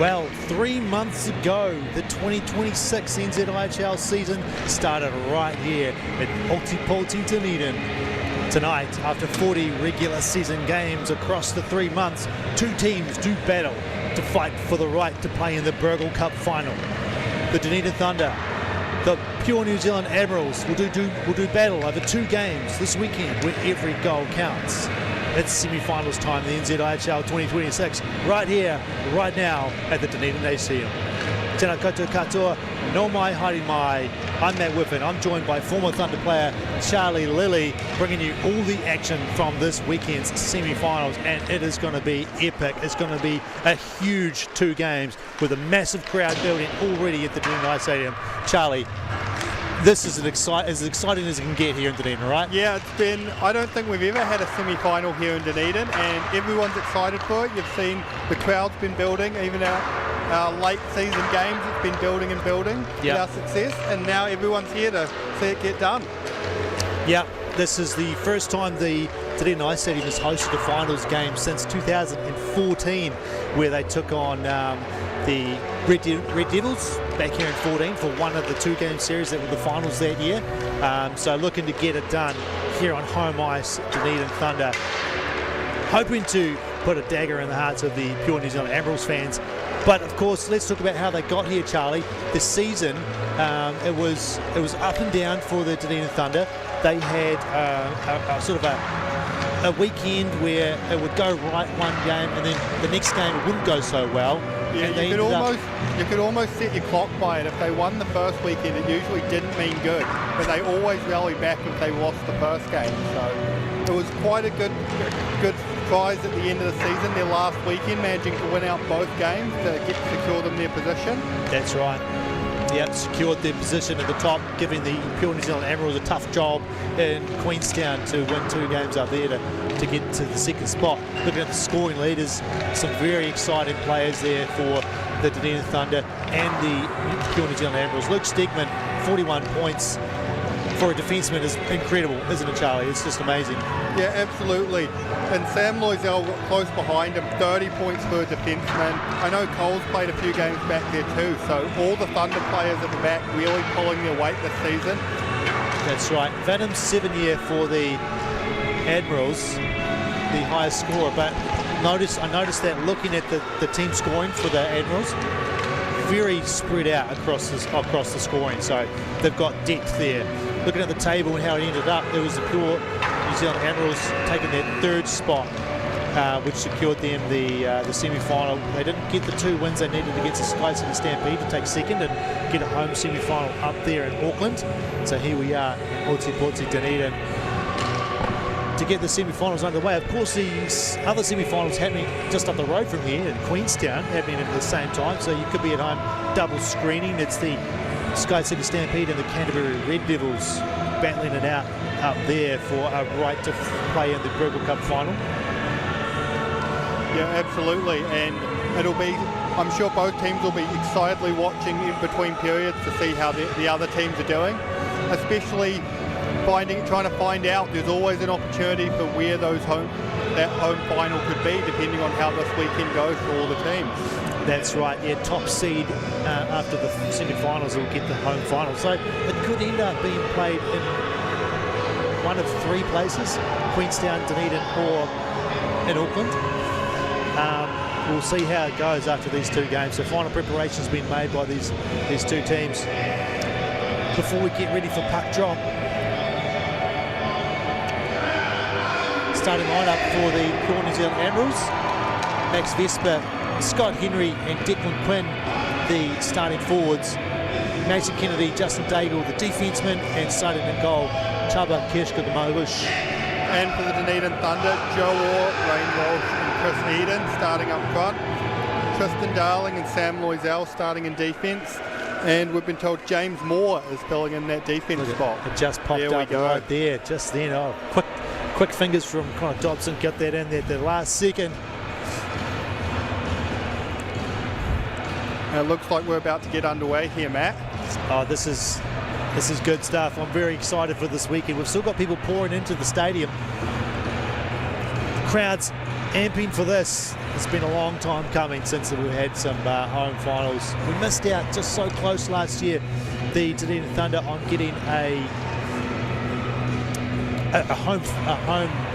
Well, 3 months ago, the 2026 NZIHL season started right here at Multipolti Dunedin. Tonight, after 40 regular season games across the 3 months, two teams do battle to fight for the right to play in the Burgle Cup final. The Dunedin Thunder, the pure New Zealand Admirals will do battle over 2 games this weekend where every goal counts. It's semi-finals time, the NZIHL 2026, right here, right now at the Dunedin Stadium. Tēnā koutou katoa, no mai, haere mai. I'm Matt Whiffen. I'm joined by former Thunder player Charlie Lilly, bringing you all the action from this weekend's semi-finals, and it is going to be epic. It's going to be a huge 2 games with a massive crowd building already at the Dunedin Stadium. Charlie, this is as exciting as it can get here in Dunedin, right? Yeah, it's been, I don't think we've ever had a semi-final here in Dunedin, and everyone's excited for it. You've seen the crowd's been building, even our late season games, it's been building and building with our success, and now everyone's here to see it get done. Yeah, this is the first time the Dunedin Stadium has hosted a finals game since 2014, where they took on the Red Devils back here in 14 for one of the 2-game series that were the finals that year. So looking to get it done here on home ice, Dunedin Thunder, hoping to put a dagger in the hearts of the pure New Zealand Admirals fans. But of course, let's talk about how they got here, Charlie. This season, it was up and down for the Dunedin Thunder. They had a sort of a weekend where it would go right one game, and then the next game it wouldn't go so well. Yeah, you could almost set your clock by it. If they won the first weekend, it usually didn't mean good, but they always rallied back if they lost the first game. So it was quite a good prize at the end of the season, their last weekend, managing to win out both games to secure them their position. That's right. Yep, secured their position at the top, giving the pure New Zealand Admirals a tough job in Queenstown to win 2 games up there to get to the second spot. Looking at the scoring leaders, some very exciting players there for the Dunedin Thunder and the pure New Zealand Admirals. Luke Stegman, 41 points for a defenseman is incredible, isn't it, Charlie? It's just amazing. Yeah, absolutely. And Sam Loisel close behind him, 30 points for a defenseman. I know Cole's played a few games back there too, so all the Thunder players at the back really pulling their weight this season. That's right. Vanham's 7 year for the Admirals, the highest scorer, but I noticed that looking at the team scoring for the Admirals, very spread out across the scoring, so they've got depth there. Looking at the table and how it ended up, there was the pure New Zealand Admirals taking their 3rd spot, which secured them the semi-final. They didn't get the 2 wins they needed against the Sky City Stampede to take 2nd and get a home semi-final up there in Auckland. So here we are in Multipolti Dunedin to get the semi-finals underway. Of course, these other semi-finals happening just up the road from here in Queenstown, happening at the same time, so you could be at home double screening. It's the Sky City Stampede and the Canterbury Red Devils battling it out up there for a right to play in the Burgle Cup final. Yeah, absolutely, and it'll be, I'm sure both teams will be excitedly watching in between periods to see how the other teams are doing, especially trying to find out. There's always an opportunity for where that home final could be, depending on how this weekend goes for all the teams. That's right, yeah, top seed after the semi-finals will get the home final. So it could end up being played in one of 3 places, Queenstown, Dunedin or in Auckland. We'll see how it goes after these 2 games. So final preparations being made by these 2 teams. Before we get ready for puck drop, starting lineup for the pure New Zealand Admirals, Max Vesper, Scott Henry and Declan Quinn, the starting forwards. Mason Kennedy, Justin Daigle, the defenseman, and starting in goal, Chaba Kirschke-Malush. And for the Dunedin Thunder, Joe Orr, Wayne Walsh and Chris Eden starting up front. Tristan Darling and Sam Loisel starting in defence. And we've been told James Moore is filling in that defence spot. It just popped up right there, just then. Oh, quick fingers from Connor Dobson, got that in there at the last second. It looks like we're about to get underway here, Matt. Oh, this is good stuff. I'm very excited for this weekend. We've still got people pouring into the stadium. The crowd's amping for this. It's been a long time coming since we've had some home finals. We missed out just so close last year, the Dunedin Thunder, on getting a home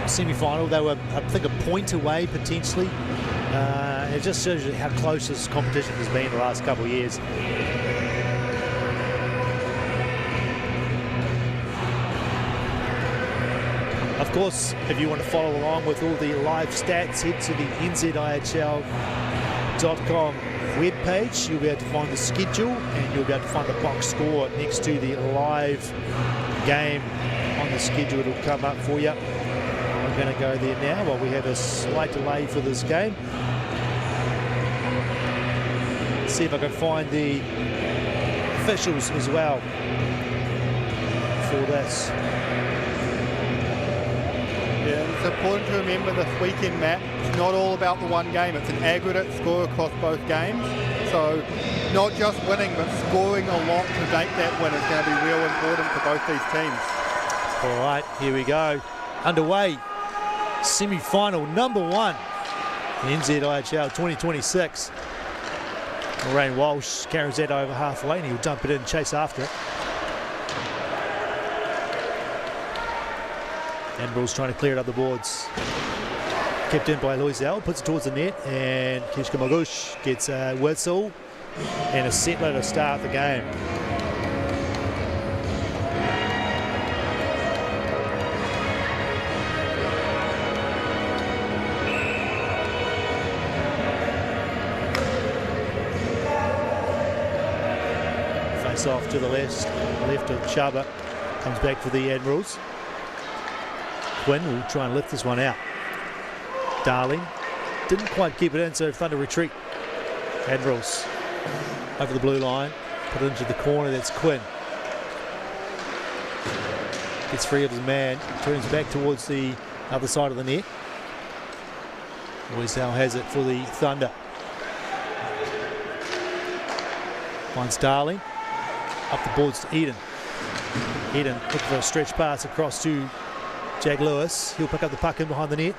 semi-final. They were, I think, a point away potentially. It just shows you how close this competition has been the last couple of years. Of course, if you want to follow along with all the live stats, head to the NZIHL.com webpage. You'll be able to find the schedule and you'll be able to find the box score next to the live game on the schedule. It'll come up for you. I'm going to go there now while we have a slight delay for this game. See if I can find the officials as well for this. Yeah, it's important to remember this weekend, Matt, it's not all about the one game. It's an aggregate score across both games. So not just winning, but scoring a lot to make that win is going to be real important for both these teams. All right, here we go. Underway, semi-final number 1 in NZIHL 2026. Lorraine Walsh carries that over halfway and he'll dump it in and chase after it. Admirals trying to clear it up the boards. Kept in by Loisel, puts it towards the net, and Kishka Magush gets a whistle and a settler to start the game. Face off to the left of Chubba, comes back for the Admirals. Quinn will try and lift this one out. Darling didn't quite keep it in, so Thunder retreat. Admirals over the blue line, put it into the corner. That's Quinn. Gets free of his man, turns back towards the other side of the net. Loisel has it for the Thunder. Finds Darling. Up the boards to Eden. Eden looking for a stretch pass across to Jag Lewis. He'll pick up the puck in behind the net.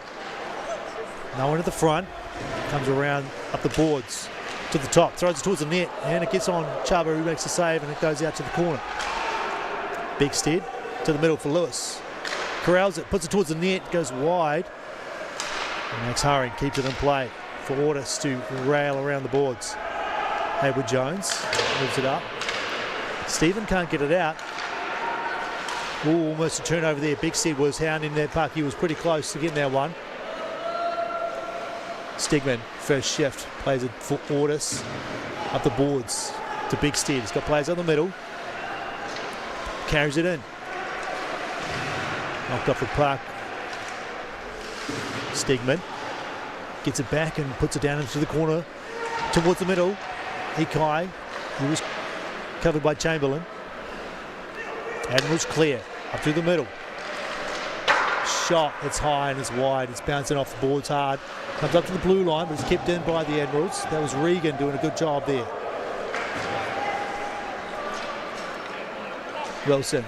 No one at the front. Comes around up the boards to the top. Throws it towards the net. And it gets on Chubba, who makes a save, and it goes out to the corner. Bigstead to the middle for Lewis. Corrals it, puts it towards the net, goes wide. And Max Haring keeps it in play for Ordis to rail around the boards. Hayward Jones moves it up. Stephen can't get it out. Ooh, almost a turnover there. Bigstead was hounding that puck. He was pretty close to getting that one. Stegman, first shift, plays it for Ordis. Up the boards to Bigstead. He's got players on the middle. Carries it in. Knocked off the puck. Stegman gets it back and puts it down into the corner towards the middle. Hikai, he was covered by Chamberlain. Admirals clear, up through the middle. Shot, it's high and it's wide. It's bouncing off the boards hard. Comes up to the blue line, but it's kept in by the Admirals. That was Regan doing a good job there. Wilson,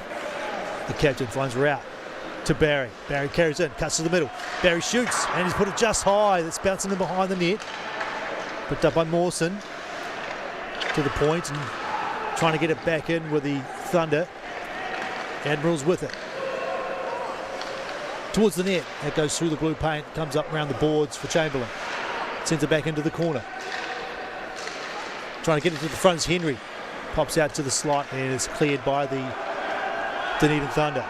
the captain, finds her out to Barry. Barry carries in, cuts to the middle. Barry shoots, and he's put it just high. That's bouncing in behind the net. Picked up by Mawson. To the point and trying to get it back in with the Thunder. Admirals with it. Towards the net. That goes through the blue paint, comes up around the boards for Chamberlain. Sends it back into the corner. Trying to get it to the front is Henry. Pops out to the slot and is cleared by the Dunedin Thunder.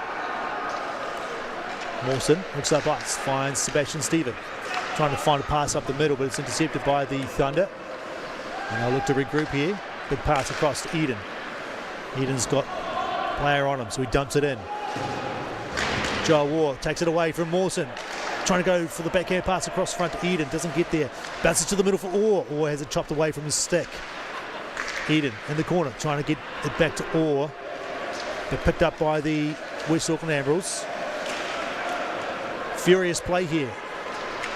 Mawson looks up ice, finds Sebastian Stephen. Trying to find a pass up the middle, but it's intercepted by the Thunder. And they'll look to regroup here. Big pass across to Eden. Eden's got player on him, so he dumps it in. Joel Waugh takes it away from Mawson. Trying to go for the backhand pass across front to Eden. Doesn't get there. Bounces to the middle for Orr. Orr has it chopped away from his stick. Eden in the corner, trying to get it back to Orr. But picked up by the West Auckland Admirals. Furious play here.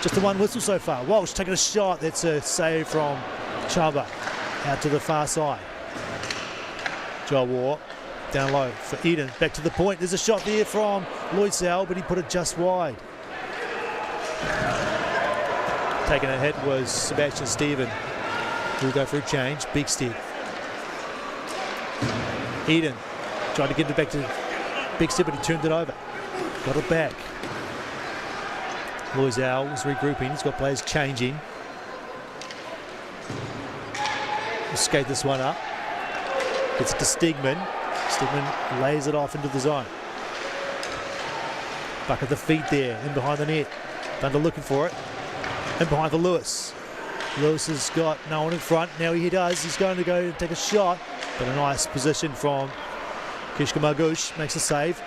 Just the one whistle so far. Walsh taking a shot. That's a save from Chubba out to the far side. Joel Waugh down low for Eden. Back to the point. There's a shot there from Loisel, but he put it just wide. taking a hit was Sebastian Stephen, who will go for a change. Bigstead. Eden tried to get it back to Bigstead, but he turned it over. Got it back. NZIHL was regrouping. He's got players changing. He'll skate this one up. Gets it to Stegman. Stegman lays it off into the zone. Buck at the feet there, in behind the net. Thunder looking for it. In behind for Lewis. Lewis has got no one in front. Now he does. He's going to go and take a shot. But a nice position from Kishka Margush. Makes a save.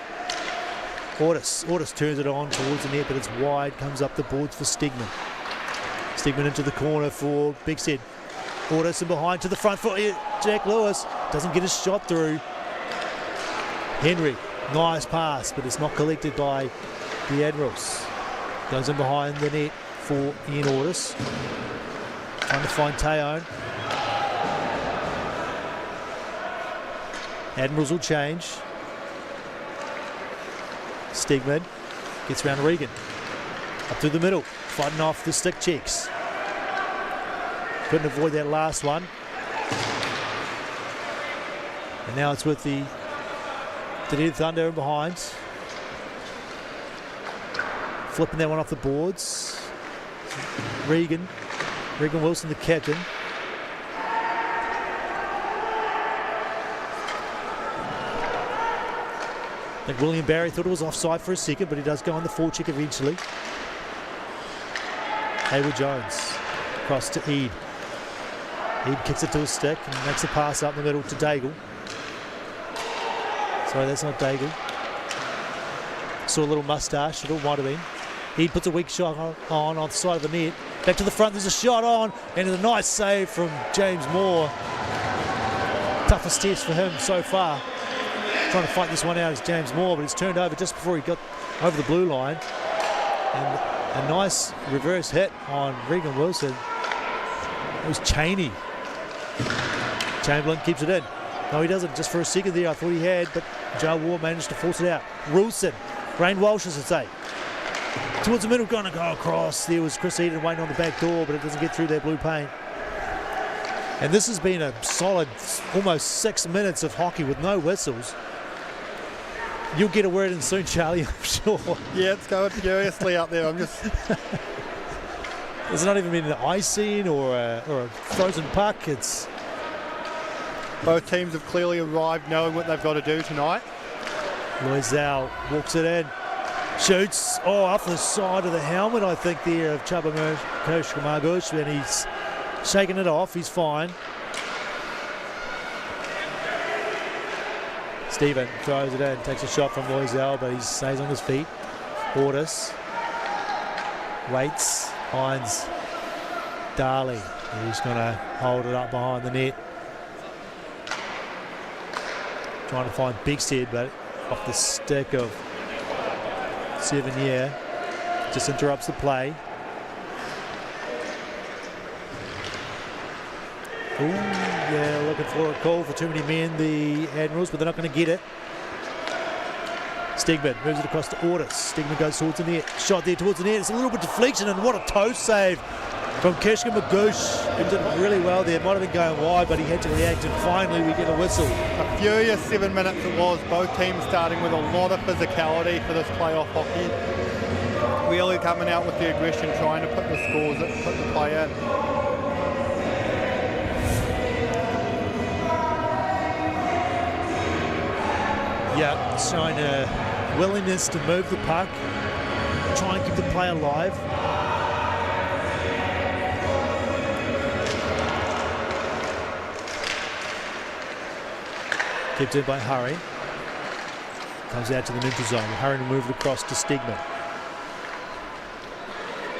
Ortis turns it on towards the net, but it's wide. Comes up the boards for Stegman. Stegman into the corner for Bigstead. Ortis in behind to the front for Jack Lewis. Doesn't get his shot through. Henry. Nice pass, but it's not collected by the Admirals. Goes in behind the net for Ian Ortis. Trying to find Teon. Admirals will change. Stegman gets around Regan. Up through the middle. Fighting off the stick checks. Couldn't avoid that last one. And now it's with the Dunedin Thunder in behind. Flipping that one off the boards. Regan Wilson, the captain. I think William Barry thought it was offside for a second, but he does go on the forecheck eventually. Hayward Jones across to Eade. Eade kicks it to a stick and makes a pass up in the middle to Daigle. Sorry, that's not Daigle. Saw a little moustache, it all might have been. Eade puts a weak shot on the side of the net. Back to the front, there's a shot on, and a nice save from James Moore. Toughest test for him so far. Trying to fight this one out is James Moore, but it's turned over just before he got over the blue line. And a nice reverse hit on Regan Wilson. It was Cheney. Chamberlain keeps it in. No, he doesn't. Just for a second there, I thought he had, but Joe Ward managed to force it out. Wilson, Rain Walsh, as I say. Towards the middle, going to go across. There was Chris Eden waiting on the back door, but it doesn't get through that blue paint. And this has been a solid almost 6 minutes of hockey with no whistles. You'll get a word in soon, Charlie, I'm sure. Yeah, it's going furiously out there. There's not even been an icing or a frozen puck. It's both teams have clearly arrived knowing what they've got to do tonight. NZIHL walks it in, shoots off the side of the helmet, I think, there of Chubba Margush, and he's shaking it off. He's fine. Stephen throws it in, takes a shot from NZIHL, but he stays on his feet. Ortis waits, Hines, Darley. He's going to hold it up behind the net. Trying to find Bigstead, but off the stick of 7 year. Just interrupts the play. Ooh, yeah, looking for a call for too many men, the Admirals, but they're not going to get it. Stegman moves it across to Ortis. Stegman goes towards the net. Shot there towards the net. It's a little bit deflection, and what a toe save from Kishka Margush. He did really well there. Might have been going wide, but he had to react, and finally we get a whistle. A furious 7 minutes it was. Both teams starting with a lot of physicality for this playoff hockey. Really coming out with the aggression, trying to put the scores, put the play in. Yeah, showing a willingness to move the puck, try and keep the play alive. Kept in by Hurry. Comes out to the neutral zone. Hurry to move it across to Stegman.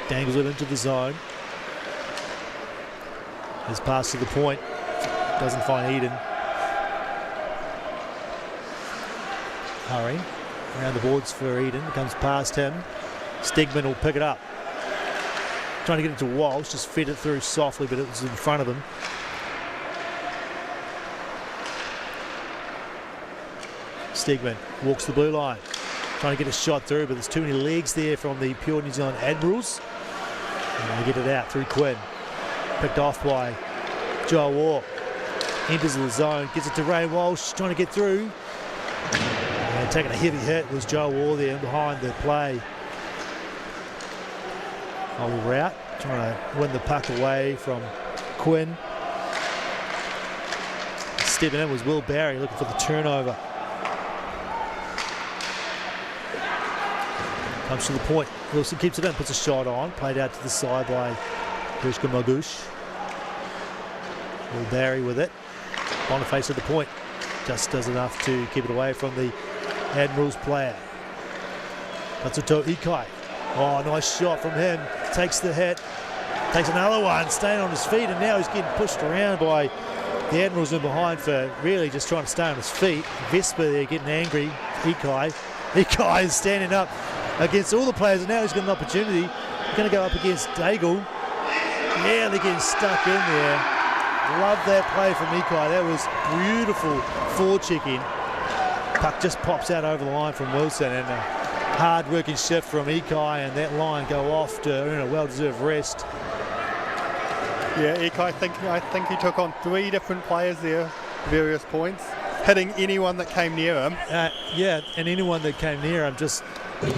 Dangles it into the zone. His pass to the point. Doesn't find Eden. Hurry around the boards for Eden, comes past him. Stegman will pick it up. Trying to get it to Walsh, just fed it through softly, but it was in front of him. Stegman walks the blue line, trying to get a shot through, but there's too many legs there from the pure New Zealand Admirals. And they get it out through Quinn. Picked off by Joel War. Enters the zone, gets it to Ray Walsh, trying to get through. And taking a heavy hit was Joel War there behind the play. Whole route, trying to win the puck away from Quinn. Stepping in was Will Barry looking for the turnover. Comes to the point. Wilson keeps it in, puts a shot on. Played out to the side by Grishka Magush. Will Barry with it. Boniface at the point. Just does enough to keep it away from the Admirals player. That's a Ikai. Oh, nice shot from him. Takes the hit. Takes another one, staying on his feet, and now he's getting pushed around by the Admirals in behind for really just trying to stay on his feet. Vesper there getting angry. Ikai is standing up against all the players, and now he's got an opportunity. He's going to go up against Daigle. Yeah, they're getting stuck in there. Love that play from Ikai. That was beautiful forecheck-in. Puck just pops out over the line from Wilson, and a hard-working shift from Ikai, and that line go off to earn a well-deserved rest. Yeah, Ikai, I think he took on 3 different players there, various points, hitting anyone that came near him. Yeah, and anyone that came near him just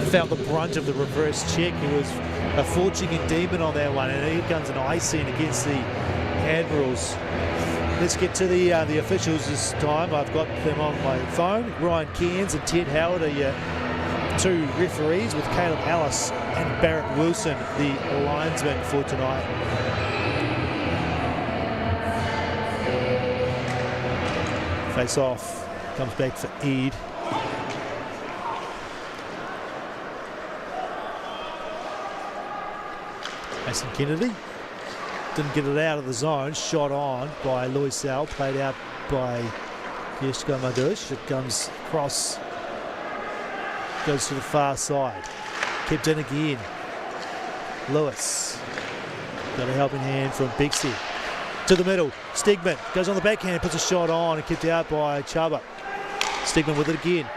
felt the brunt of the reverse check. He was a forecheck-in demon on that one, and here comes an icing against the Admirals. Let's get to the officials this time. I've got them on my phone. Ryan Cairns and Ted Howard are your 2 referees, with Caleb Ellis and Barrett Wilson, the linesman for tonight. Face off, comes back for Ed. Mason Kennedy didn't get it out of the zone. Shot on by Louis Sal, played out by Yeshko Magush. It comes across, goes to the far side. Kept in again. Lewis got a helping hand from Bixie. To the middle, Stegman goes on the backhand, puts a shot on, and kept out by Chuba. Stegman with it again.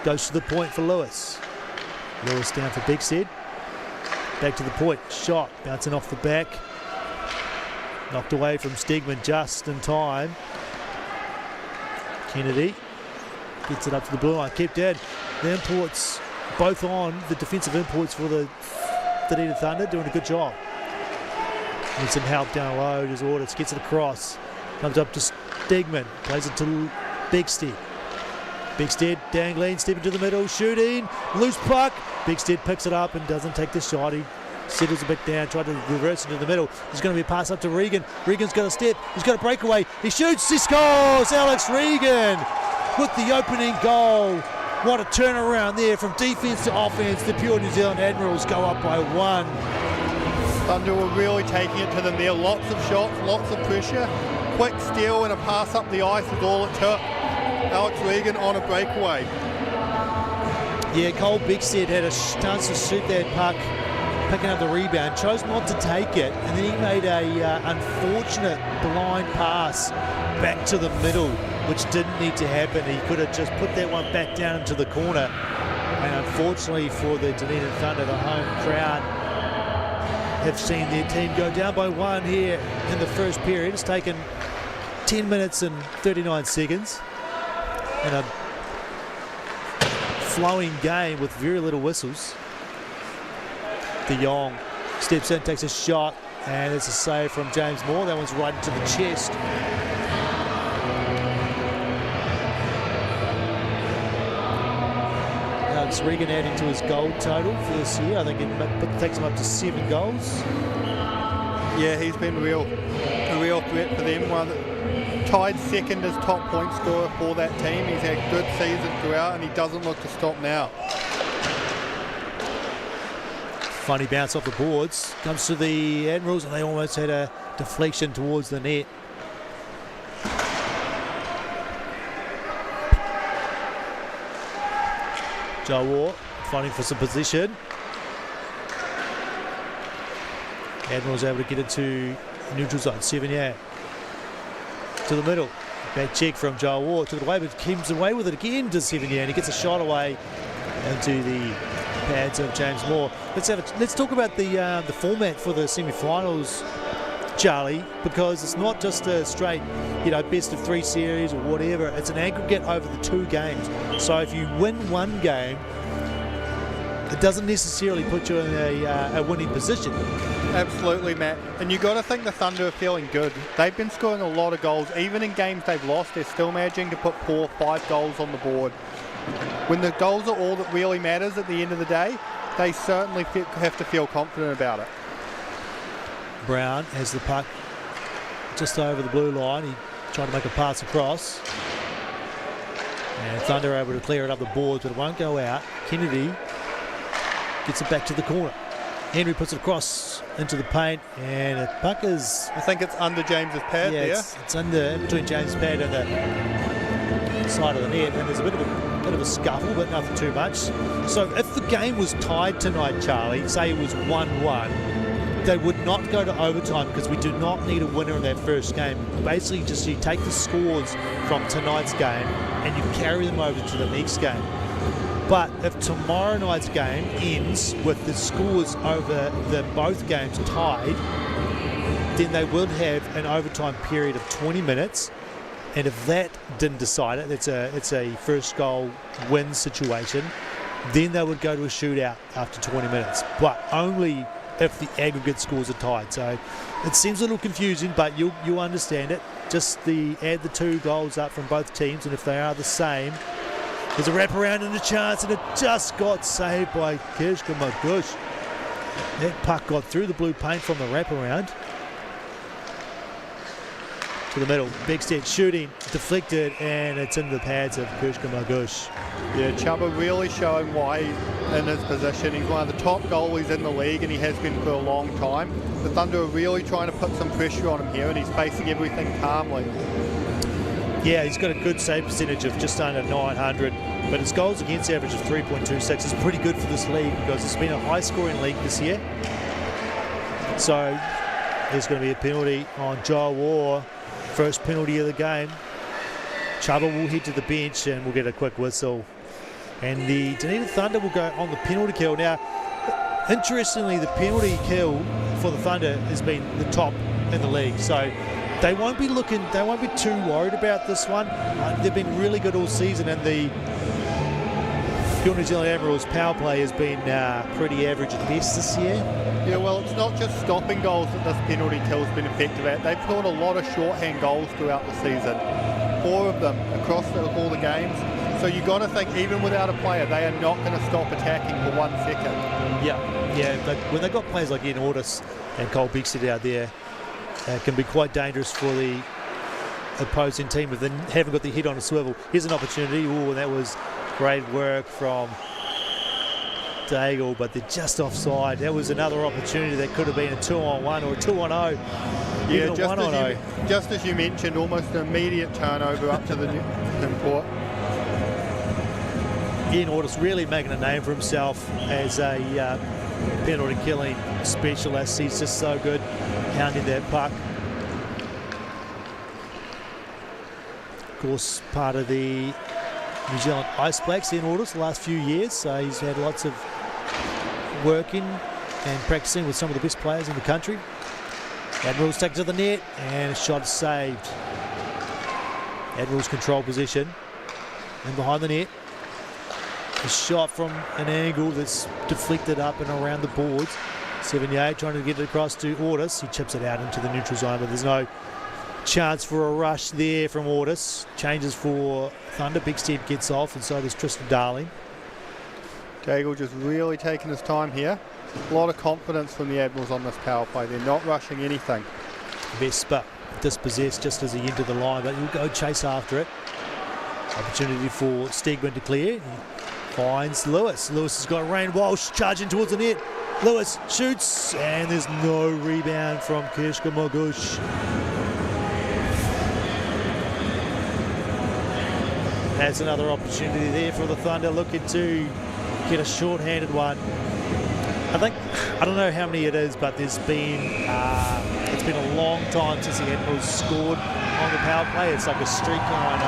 Goes to the point for Lewis. Lewis down for Bixie. Back to the point, shot, bouncing off the back. Knocked away from Stegman just in time. Kennedy gets it up to the blue line, kept in. The imports, both on, the defensive imports for the Dunedin Thunder, doing a good job. Needs some help down low, just orders, gets it across. Comes up to Stegman, plays it to Bigstead. Bigstead dangling, stepping to the middle, shooting, loose puck. Bigstead picks it up and doesn't take the shot. He settles a bit down, tried to reverse into the middle. There's going to be a pass up to Regan. Regan's got a step, he's got a breakaway. He shoots, he scores! Alex Regan with the opening goal. What a turnaround there from defence to offence. The pure New Zealand Admirals go up by 1. Thunder were really taking it to them there. Lots of shots, lots of pressure. Quick steal and a pass up the ice is all it took. Alex Regan on a breakaway. Yeah, Cole Bigstead had a chance to shoot that puck, picking up the rebound, chose not to take it, and then he made a unfortunate blind pass back to the middle, which didn't need to happen. He could have just put that one back down into the corner, and unfortunately for the Dunedin Thunder, the home crowd have seen their team go down by 1 here in the first period. It's taken 10 minutes and 39 seconds in a flowing game with very little whistles. De Jong steps in, takes a shot, and it's a save from James Moore. That one's right into the chest. Alex Regan adding to his goal total for this year. I think it takes him up to 7 goals. Yeah, he's been a real threat for them. One tied second as top point scorer for that team. He's had a good season throughout, and he doesn't look to stop now. Funny bounce off the boards. Comes to the Admirals, and they almost had a deflection towards the net. Joe War fighting for some position. Admirals able to get into neutral zone. 7 to the middle. Bad check from Joe War. Took it away, but keeps away with it again to 7, and he gets a shot away into the pads of James Moore. Let's talk about the format for the semi-finals, Charlie, because it's not just a straight, best of 3 series or whatever. It's an aggregate over the 2 games. So if you win one game, it doesn't necessarily put you in a winning position. Absolutely, Matt. And you got to think the Thunder are feeling good. They've been scoring a lot of goals. Even in games they've lost, they're still managing to put 4 or 5 goals on the board. When the goals are all that really matters at the end of the day, they certainly have to feel confident about it. Brown has the puck just over the blue line. He tried to make a pass across. And Thunder are able to clear it up the boards, but it won't go out. Kennedy gets it back to the corner. Henry puts it across into the paint, and the puck is... I think it's under James's pad there. It's under between James' pad and the side of the net, and there's a bit of a scuffle, but nothing too much. So if the game was tied tonight, Charlie, say it was 1-1, they would not go to overtime because we do not need a winner in that first game. Basically, just you take the scores from tonight's game and you carry them over to the next game. But if tomorrow night's game ends with the scores over both games tied, then they will have an overtime period of 20 minutes. And if that didn't decide it, it's a first goal win situation, then they would go to a shootout after 20 minutes. But only if the aggregate scores are tied. So it seems a little confusing, but you'll understand it. Just add the 2 goals up from both teams, and if they are the same, there's a wraparound and a chance, and it just got saved by Kirschke Magush. That puck got through the blue paint from the wraparound to the middle. Bigstead shooting, deflected, and it's in the pads of Kirschke Magush. Yeah, Chubba really showing why he's in his position. He's one of the top goalies in the league, and he has been for a long time. The Thunder are really trying to put some pressure on him here, and he's facing everything calmly. Yeah, he's got a good save percentage of just under 900, but his goals against average of 3.26 is pretty good for this league because it's been a high-scoring league this year. So there's going to be a penalty on Joe War, first penalty of the game. Chubba will head to the bench and we'll get a quick whistle. And the Dunedin Thunder will go on the penalty kill. Now, interestingly, the penalty kill for the Thunder has been the top in the league. So they won't be too worried about this one. They've been really good all season, and the New Zealand Admirals power play has been pretty average at best this year. Yeah, well, it's not just stopping goals that this penalty kill has been effective at. They've scored a lot of shorthand goals throughout the season. 4 of them across all the games. So you got to think, even without a player, they are not going to stop attacking for 1 second. Yeah, but when they've got players like Ian Ortis and Cole Bigstead out there, it can be quite dangerous for the opposing team if they haven't got their head on a swivel. Here's an opportunity. Oh, that was great work from Daigle, but they're just offside. That was another opportunity that could have been a 2-on-1 or a 2-on-0. Yeah, just as you mentioned, almost an immediate turnover up to the import. Ian Ortis really making a name for himself as a penalty killing specialist. He's just so good hounding that puck. Of course, part of the New Zealand Ice Blacks, Ian Ortis, the last few years. So he's had lots of working and practicing with some of the best players in the country. Admirals take it to the net, and a shot saved. Admirals control possession. And behind the net, a shot from an angle that's deflected up and around the boards. 78 trying to get it across to Ortis. He chips it out into the neutral zone, but there's no chance for a rush there from Ortis. Changes for Thunder. Bigstead gets off, and so does Tristan Darling. Daigle just really taking his time here. A lot of confidence from the Admirals on this power play. They're not rushing anything. Vespa dispossessed just as he entered the line, but he'll go chase after it. Opportunity for Stegman to clear. He finds Lewis. Lewis has got Rain Walsh charging towards the net. Lewis shoots, and there's no rebound from Kirschke Magush. That's another opportunity there for the Thunder, looking to get a short-handed one. I don't know how many it is, but it's been a long time since the Admirals scored on the power play. It's like a streak line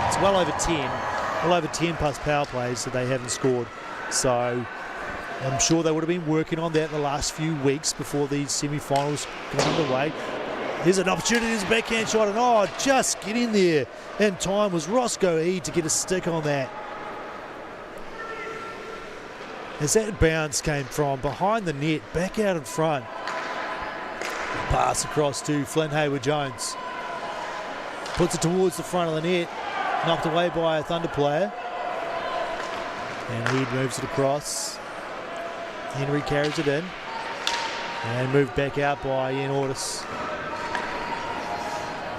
it's well over 10 plus power plays that they haven't scored. So I'm sure they would have been working on that the last few weeks before these semi-finals got underway. Here's an opportunity, there's a backhand shot, and just get in there in time was Roscoe E to get a stick on that. As that bounce came from behind the net, back out in front. Pass across to Flynn Hayward-Jones. Puts it towards the front of the net, knocked away by a Thunder player. And he moves it across. Henry carries it in. And moved back out by Ian Ortis.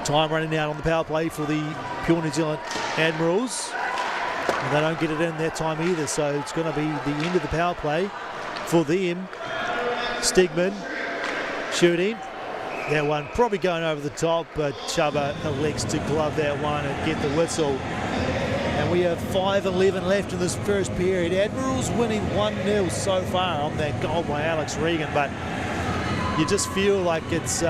Time running out on the power play for the Pure New Zealand Admirals. And they don't get it in that time either, so it's going to be the end of the power play for them. Stegman shooting. That one probably going over the top, but Chubba elects to glove that one and get the whistle. And we have 5:11 left in this first period. Admirals winning 1-0 so far on that goal by Alex Regan, but you just feel like it's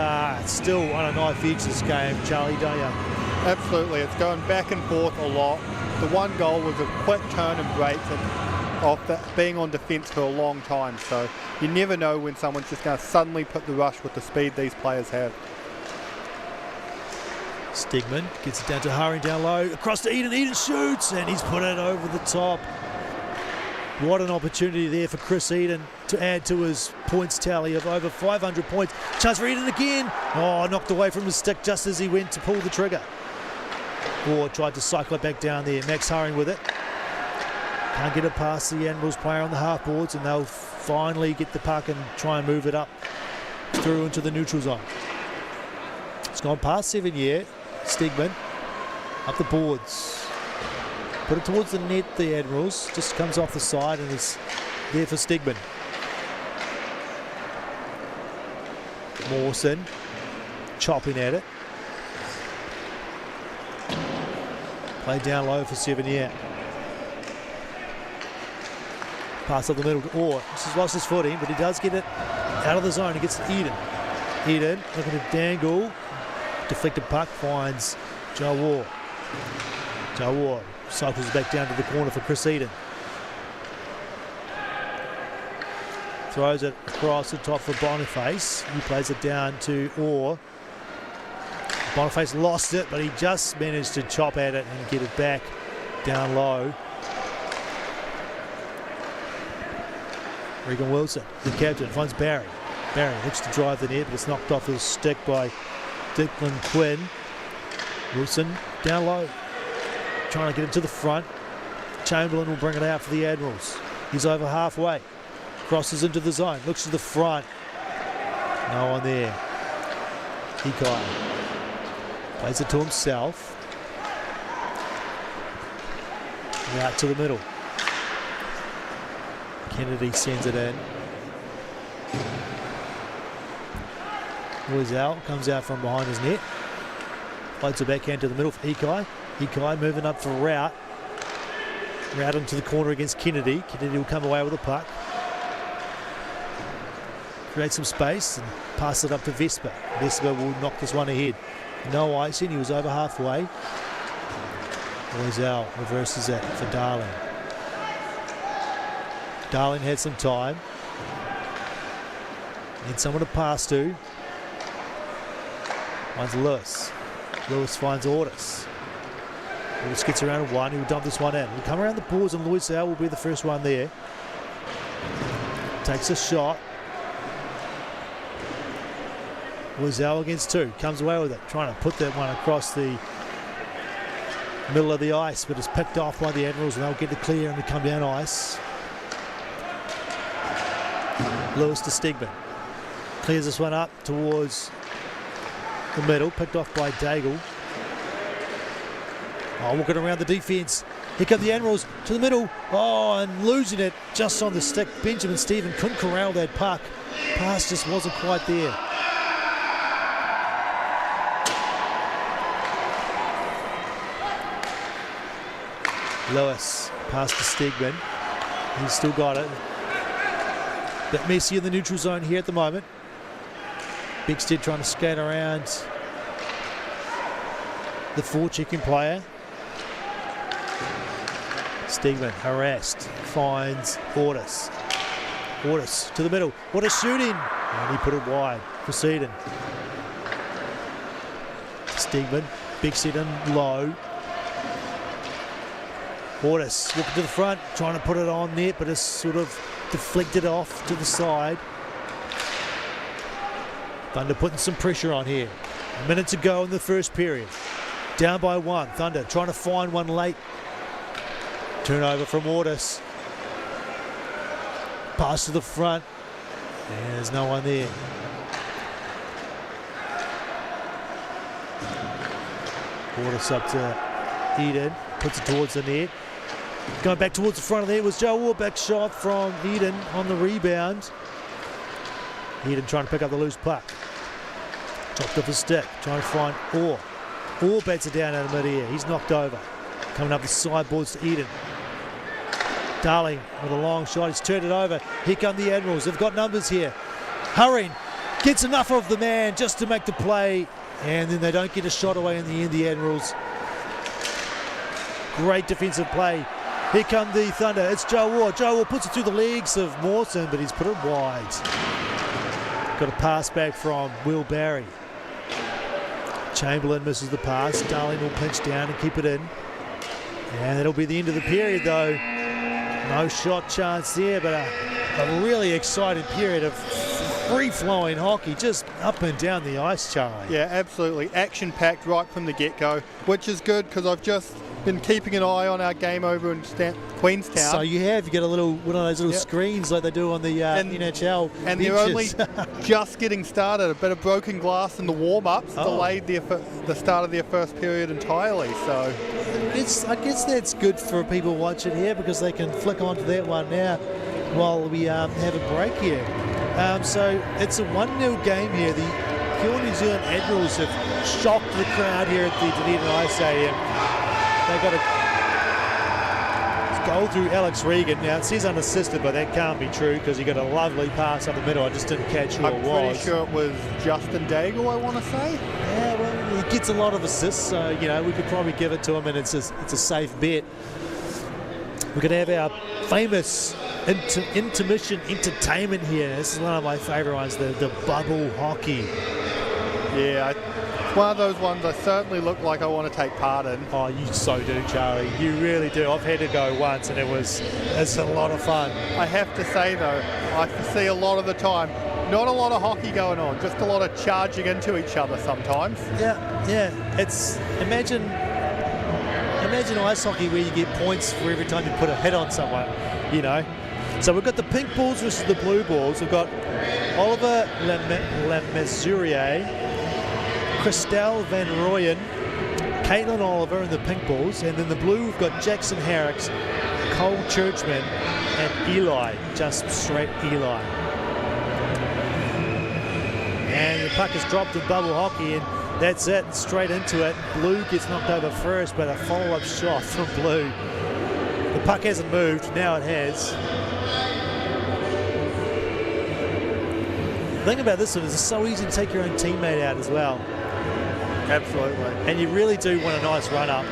still on a knife edge this game, Charlie, don't you? Absolutely, it's going back and forth a lot. The one goal was a quick turn and break off being on defence for a long time, so you never know when someone's just going to suddenly put the rush with the speed these players have. Stegman gets it down to Hurry down low, across to Eden. Eden shoots, and he's put it over the top. What an opportunity there for Chris Eden to add to his points tally of over 500 points. Chance for Eden again. Knocked away from the stick just as he went to pull the trigger. Tried to cycle it back down there. Max Hurring with it. Can't get it past the Admirals player on the half boards, and they'll finally get the puck and try and move it up through into the neutral zone. It's gone past 7 yet. Stegman up the boards. Put it towards the net, the Admirals. Just comes off the side and is there for Stegman. Mawson chopping at it. Played down low for 7 yet. Pass up the middle to Orr. He's lost his footing, but he does get it out of the zone. He gets to Eden. Eden looking to dangle. Deflected puck finds Joe Waugh. Joe Waugh cycles back down to the corner for Chris Eden. Throws it across the top for Boniface. He plays it down to Orr. Boniface lost it, but he just managed to chop at it and get it back down low. Regan Wilson, the captain, finds Barry. Barry looks to drive the net, but it's knocked off his stick by Declan Quinn. Wilson down low, trying to get it to the front. Chamberlain will bring it out for the Admirals. He's over halfway, crosses into the zone, looks to the front. No one there. Hikai plays it to himself. And out to the middle. Kennedy sends it in. Loisel comes out from behind his net. Floats it backhand to the middle for Hikai. Hikai moving up for Rout. Rout into the corner against Kennedy. Kennedy will come away with the puck. Create some space and pass it up to Vesper. Vesper will knock this one ahead. No icing, he was over halfway. Loisel reverses it for Darling. Darling had some time. Need someone to pass to. Finds Lewis. Lewis finds Ortis. Ortis gets around one. He will dump this one in. He'll come around the boards and Loisel will be the first one there. Takes a shot. Loisel against two. Comes away with it. Trying to put that one across the middle of the ice, but it's picked off by the Admirals and they'll get it clear and come down ice. Lewis to Stegman. Clears this one up towards the middle, picked off by Daigle. Walking around the defence. Here come the Admirals to the middle. And losing it just on the stick. Benjamin Stephen couldn't corral that puck. Pass just wasn't quite there. Lewis pass to Stegman. He's still got it. Bit messy in the neutral zone here at the moment. Bigstead trying to skate around the forechecking player. Stegman harassed, finds Ortis. Ortis to the middle. What a shooting! And he put it wide for Seaton. Stegman, big Seaton, low. Ortis looking to the front, trying to put it on net, but it's sort of deflected off to the side. Thunder putting some pressure on here. A minute to go in the first period. Down by 1. Thunder trying to find one late. Turnover from Ortis. Pass to the front. And there's no one there. Ortis up to Eden. Puts it towards the net. Going back towards the front of the net was Joe Orr. Back shot from Eden on the rebound. Eden trying to pick up the loose puck. Chopped off his stick. Trying to find Orr. Orr bats it down out of mid-air. He's knocked over. Coming up the sideboards to Eden. Darling with a long shot. He's turned it over. Here come the Admirals. They've got numbers here. Hurrying. Gets enough of the man just to make the play. And then they don't get a shot away in the end, the Admirals. Great defensive play. Here come the Thunder. It's Joe Orr. Joe Orr puts it through the legs of Mawson, but he's put it wide. Got a pass back from Will Barry. Chamberlain misses the pass. Darling will pinch down and keep it in. And that'll be the end of the period, though. No shot chance there, but a really exciting period of free-flowing hockey, just up and down the ice, Charlie. Yeah, absolutely. Action-packed right from the get-go, which is good because I've just been keeping an eye on our game over in Queenstown. So you get a little one of those little screens like they do on the NZIHL and benches. They're only just getting started. A bit of broken glass in the warm-ups delayed the start of their first period entirely. So I guess that's good for people watching here because they can flick onto that one now while we have a break here. So it's a 1-0 game here. The Pure New Zealand Admirals have shocked the crowd here at the Dunedin Ice Stadium. They got a goal through Alex Regan. Now it says unassisted, but that can't be true because he got a lovely pass up the middle. I just didn't catch who it was. I'm pretty sure it was Justin Daigle, I want to say. Yeah, well, he gets a lot of assists, so we could probably give it to him, and it's a safe bet. We're going to have our famous intermission entertainment here. This is one of my favourite ones, the bubble hockey. Yeah, it's one of those ones I certainly look like I want to take part in. Oh, you so do, Charlie. You really do. I've had to go once, and it's a lot of fun. I have to say, though, I see a lot of the time, not a lot of hockey going on, just a lot of charging into each other sometimes. Yeah. It's imagine ice hockey where you get points for every time you put a hit on someone, So we've got the pink balls versus the blue balls. We've got Oliver Lemesurier, Christelle Van Rooyen, Caitlin Oliver in the pink balls, and then the blue we've got Jackson Harricks, Cole Churchman, and Eli, just straight Eli. And the puck is dropped in bubble hockey, and that's it, straight into it. Blue gets knocked over first, but a follow-up shot from Blue. The puck hasn't moved, now it has. The thing about this one is it's so easy to take your own teammate out as well. Absolutely. And you really do want a nice run-up.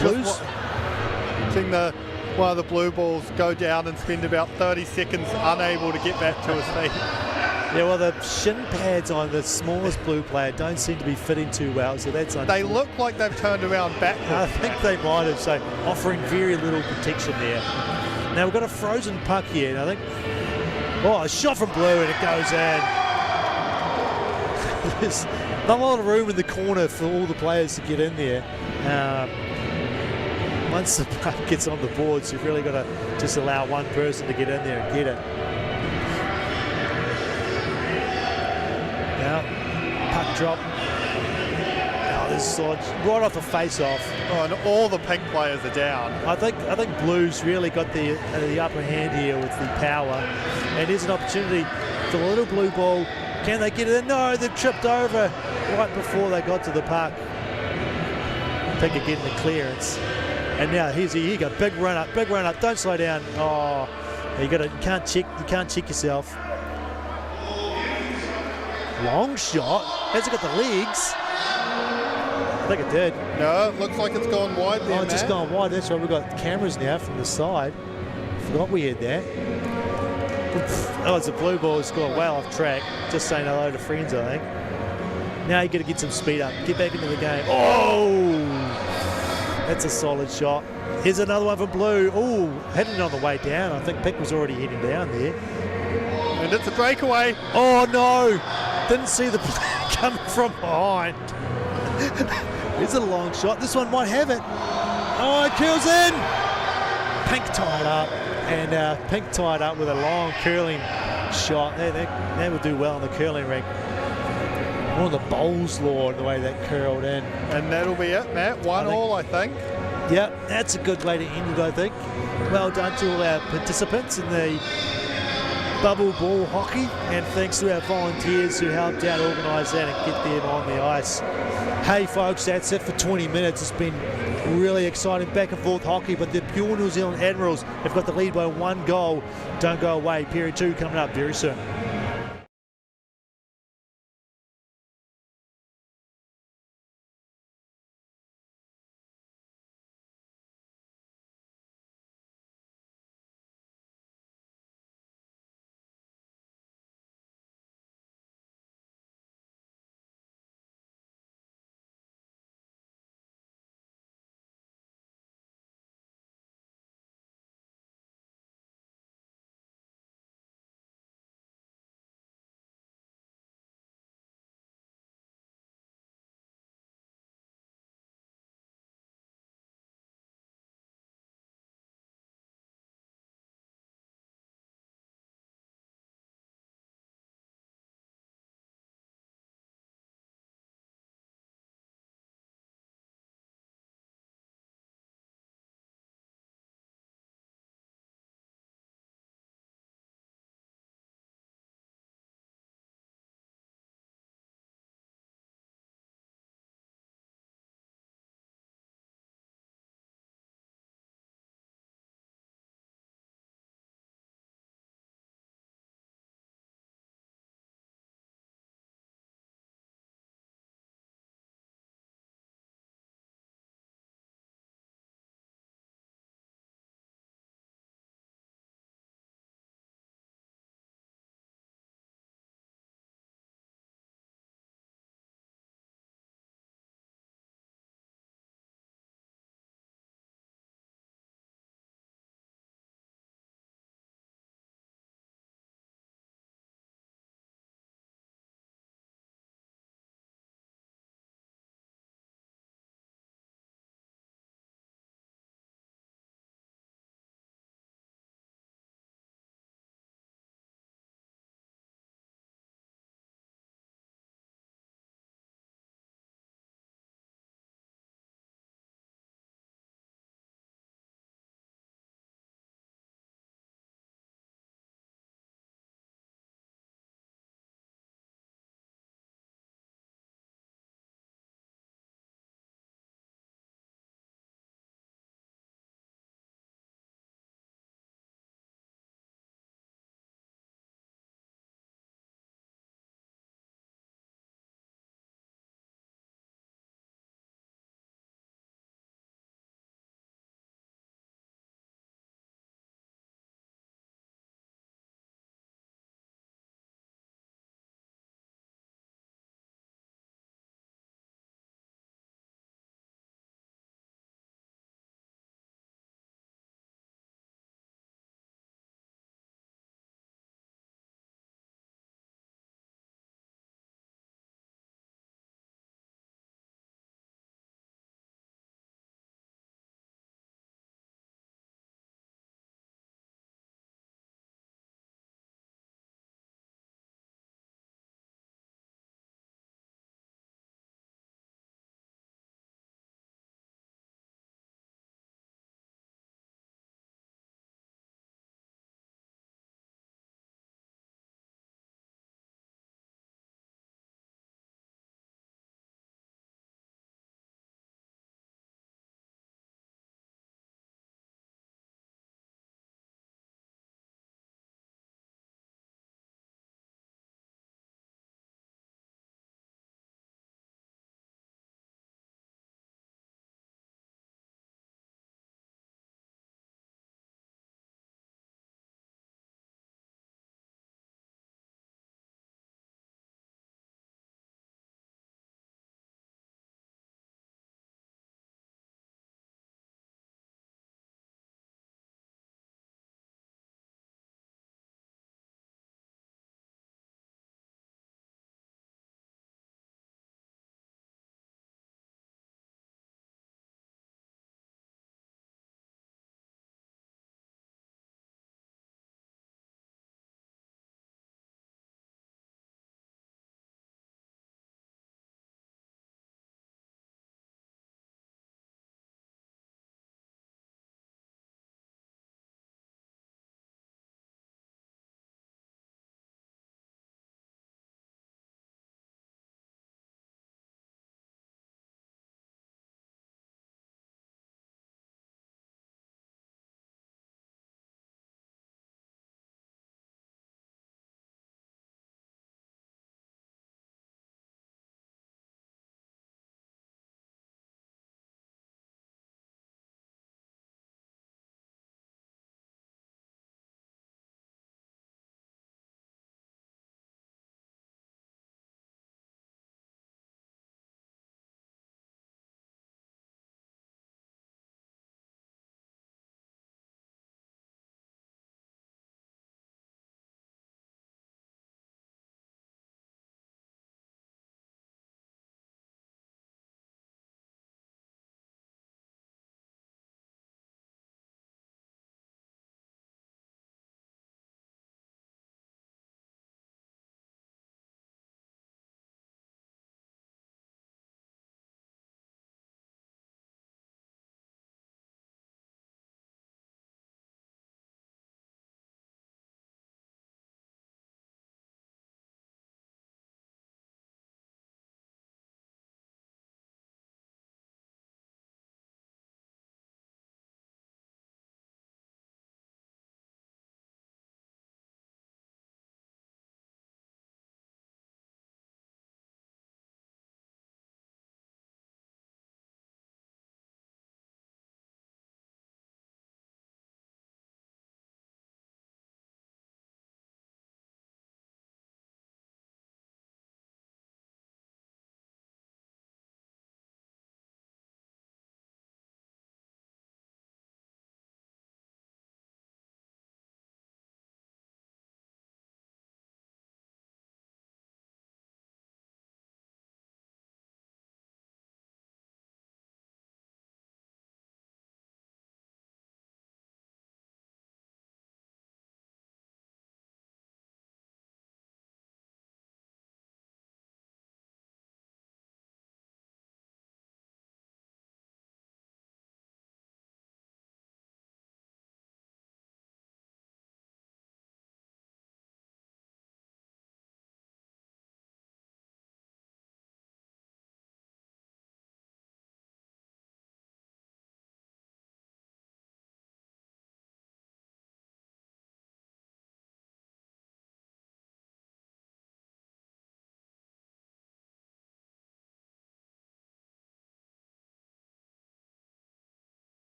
Blues? Seeing one of the blue balls go down and spend about 30 seconds unable to get back to his feet. Yeah, well, the shin pads on the smallest blue player don't seem to be fitting too well, so that's They look like they've turned around backwards. I think they might have, so offering very little protection there. Now we've got a frozen puck here, and I think, a shot from Blue, and it goes in. There's not a lot of room in the corner for all the players to get in there. Once the puck gets on the boards, you've really got to just allow one person to get in there and get it. Now, puck drop. This is right off the face-off. Oh, and all the pink players are down. I think Blues really got the upper hand here with the power. And here's an opportunity for the little blue ball. Can they get it in? No, they've tripped over right before they got to the puck. I think they're getting the clearance. And now here you go, big run up, don't slow down. Oh, you can't check yourself. Long shot. Has it got the legs? I think it did. No, it looks like it's gone wide there, it's just gone wide. That's right. We've got cameras now from the side. Forgot we had that. Oh, it's a blue ball. It's gone well off track. Just saying hello to friends, I think. Now you got to get some speed up. Get back into the game. Oh! That's a solid shot. Here's another one for blue. Oh, heading on the way down. I think Pick was already heading down there. And it's a breakaway. Oh, no! Didn't see the play coming from behind. Here's a long shot. This one might have it. Oh, it curls in. Pink tied up. And Pink tied up with a long curling shot. They will do well in the curling ring. One of the bowls law in the way that curled in. And that'll be it, Matt. 1-1, I think. Yep, that's a good way to end it, I think. Well done to all our participants in the bubble ball hockey, and thanks to our volunteers who helped out organise that and get them on the ice. Hey folks, that's it for 20 minutes. It's been really exciting back and forth hockey, but the pure New Zealand Admirals have got the lead by 1 goal. Don't go away. Period 2 coming up very soon.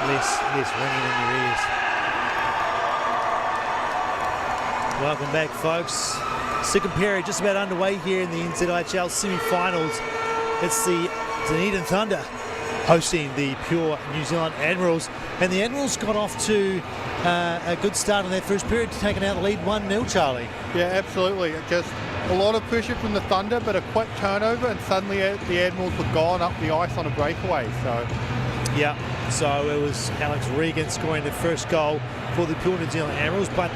less ringing in your ears. Welcome back, folks. Second period just about underway here in the NZIHL semi-finals. It's the Dunedin Thunder hosting the pure New Zealand Admirals, and the Admirals got off to a good start in that first period, taking out the lead 1-0, Charlie. Yeah, absolutely. Just a lot of pressure from the Thunder, but a quick turnover, and suddenly the Admirals were gone up the ice on a breakaway. Yeah, so it was Alex Regan scoring the first goal for the pure New Zealand Admirals, but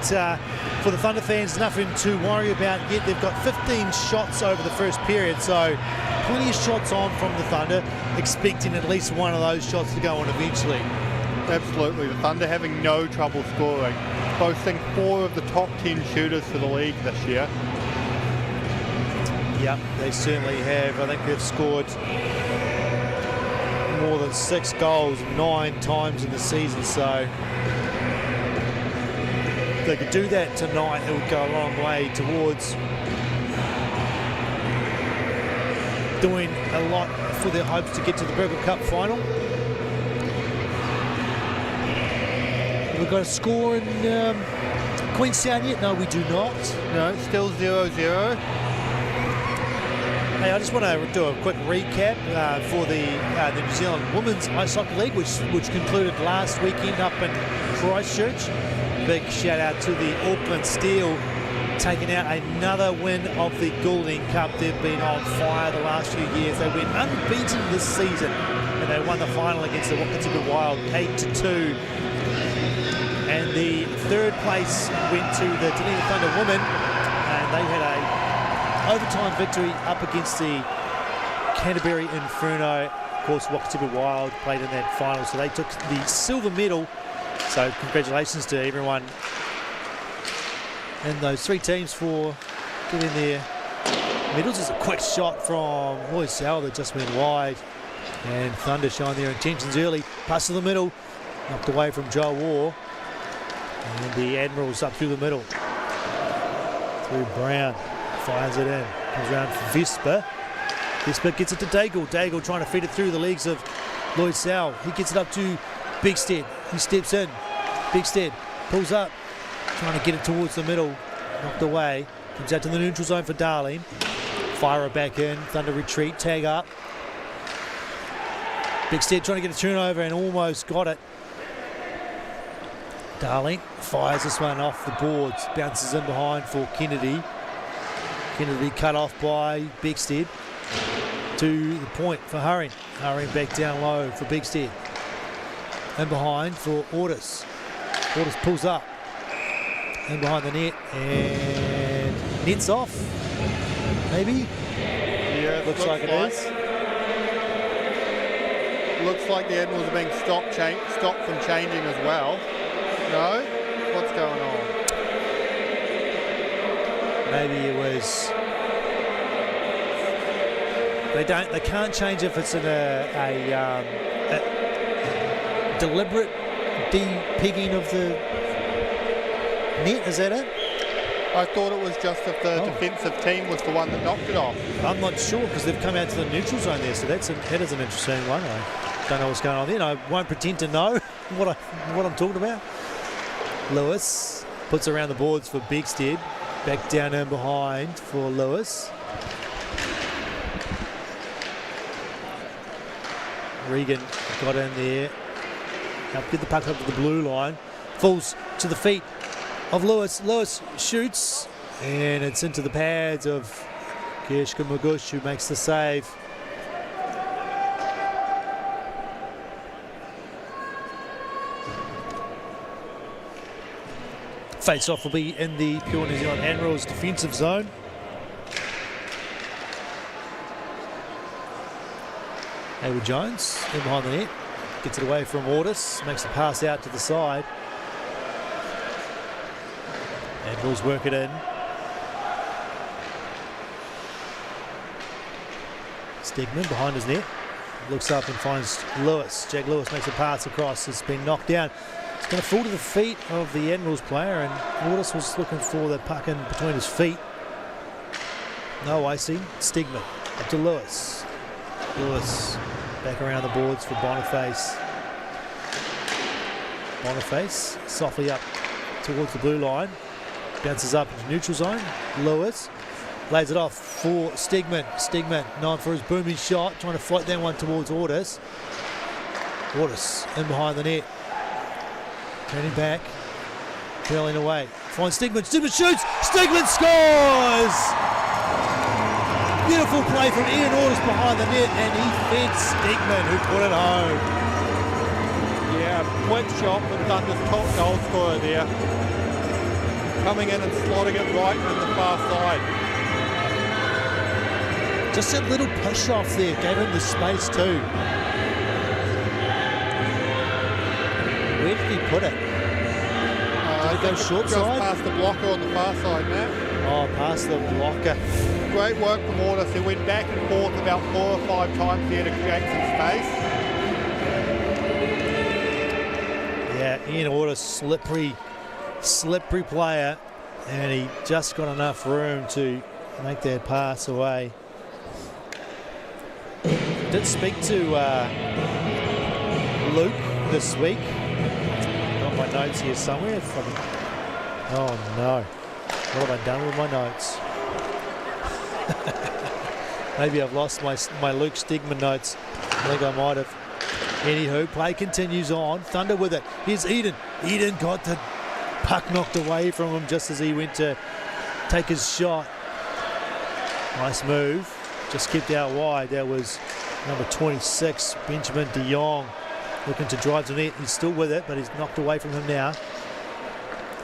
for the Thunder fans, nothing to worry about yet. They've got 15 shots over the first period, so plenty of shots on from the Thunder, expecting at least one of those shots to go on eventually. Absolutely, the Thunder having no trouble scoring, boasting 4 of the top 10 shooters for the league this year. Yeah, they certainly have. I think they've scored more than 6 goals 9 times in the season, so if they could do that tonight, it would go a long way towards doing a lot for their hopes to get to the Burger Cup final. We've got a score in Queenstown yet? No, we do not. No, it's still 0-0. Hey, I just want to do a quick recap for the New Zealand Women's Ice Hockey League, which concluded last weekend up in Christchurch. Big shout out to the Auckland Steel, taking out another win of the Goulding Cup. They've been on fire the last few years. They went unbeaten this season, and they won the final against the Wakatipu Wild 8-2. And the third place went to the Dunedin Thunder women, and they had a overtime victory up against the Canterbury Inferno. Of course, Wakatipu Wild played in that final, so they took the silver medal. So congratulations to everyone in those 3 teams for getting their medals. It's a quick shot from Lloyd Sal that just went wide, and Thunder showing their intentions early. Pass to the middle, knocked away from Joe War, and the Admirals up through the middle. Through Brown, fires it in, comes around for Vesper. Vesper gets it to Daigle. Daigle trying to feed it through the legs of Lloyd Sal. He gets it up to Bigstead. He steps in. Bigstead pulls up, trying to get it towards the middle. Knocked away. Comes out to the neutral zone for Darling. Fire it back in. Thunder retreat. Tag up. Bigstead trying to get a turnover and almost got it. Darling fires this one off the boards. Bounces in behind for Kennedy. Kennedy cut off by Bigstead. To the point for Hurring. Hurring back down low for Bigstead. In behind for Ortis. Ortis pulls up. In behind the net. And nets off. Maybe? Yeah, looks like it is. Looks like the Admirals are being stopped from changing as well. No? What's going on? Maybe it was. They can't change if it's in a deliberate de-pegging of the net. Is that it? I thought it was just if the defensive team was the one that knocked it off. I'm not sure because they've come out to the neutral zone there, so that is an interesting one. I don't know what's going on there. I won't pretend to know what I'm talking about. Lewis puts around the boards for Bigstead. Back down in behind for Lewis. Regan got in there. Helped get the puck up to the blue line. Falls to the feet of Lewis. Lewis shoots, and it's into the pads of Gershka Magush, who makes the save. Face-off will be in the pure New Zealand Admirals defensive zone. Hayward Jones in behind the net. Gets it away from Ortis. Makes the pass out to the side. Admirals work it in. Stegman behind his net. Looks up and finds Lewis. Jack Lewis makes a pass across. It's been knocked down. It's going to fall to the feet of the Admirals player, and Ortis was looking for the puck in between his feet. No icing. Stegman up to Lewis. Lewis back around the boards for Boniface. Boniface softly up towards the blue line. Bounces up into neutral zone. Lewis lays it off for Stegman. Stegman known for his booming shot, trying to float that one towards Ordis. Ordis in behind the net. Turning back. Curling away. Finds Stegman. Stegman shoots. Stegman scores! Beautiful play from Ian Ordis behind the net, and he fed Stegman, who put it home. Yeah, quick shot from Thunder's top goal scorer there. Coming in and slotting it right in the far side. Just a little push off there, gave him the space too. Where did he put it? Did it go short side? Past the blocker on the far side, Matt. Oh, past the blocker. Great work from Ordis. He went back and forth about 4 or 5 times there to create some space. Yeah, Ian Ordis, slippery player, and he just got enough room to make that pass away. Did speak to Luke this week. Got my notes here somewhere. Oh no, what have I done with my notes? Maybe I've lost my Luke Stegman notes. I think I might have. Anywho, play continues on. Thunder with it. Here's Eden. Eden got the puck knocked away from him just as he went to take his shot. Nice move. Just kept out wide. That was number 26, Benjamin de Jong, looking to drive to net. He's still with it, but he's knocked away from him now.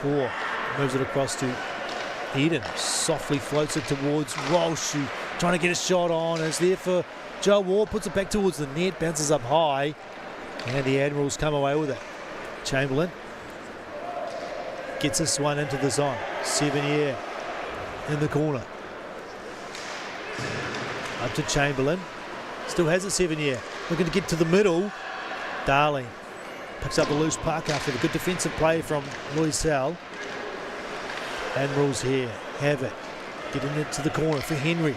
4 moves it across to Eden. Softly floats it towards Walsh, who trying to get a shot on. Is there for Joe Ward, puts it back towards the net, bounces up high, and the Admirals come away with it. Chamberlain gets this one into the zone. 7-year in the corner. Up to Chamberlain. Still has it 7-year. Looking to get to the middle. Darling picks up the loose puck after the good defensive play from NZIHL. Admirals here have it. Getting it to the corner for Henry.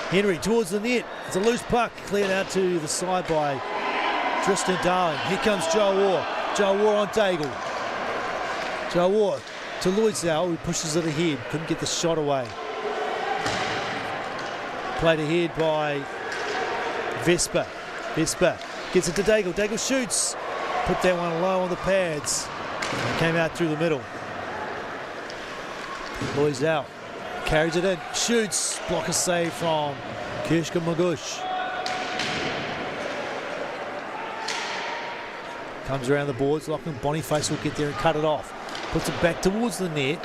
Henry towards the net. It's a loose puck cleared out to the side by Tristan Darling. Here comes Joe Orr. Joe Orr on Daigle. Joe Orr to NZIHL, who pushes it ahead. Couldn't get the shot away. Played ahead by Vespa. Vespa gets it to Daigle. Daigle shoots. Put that one low on the pads. And came out through the middle. NZIHL carries it in. Shoots. Block a save from Kirshka Magush. Comes around the boards. Lachlan Boniface will get there and cut it off. Puts it back towards the net.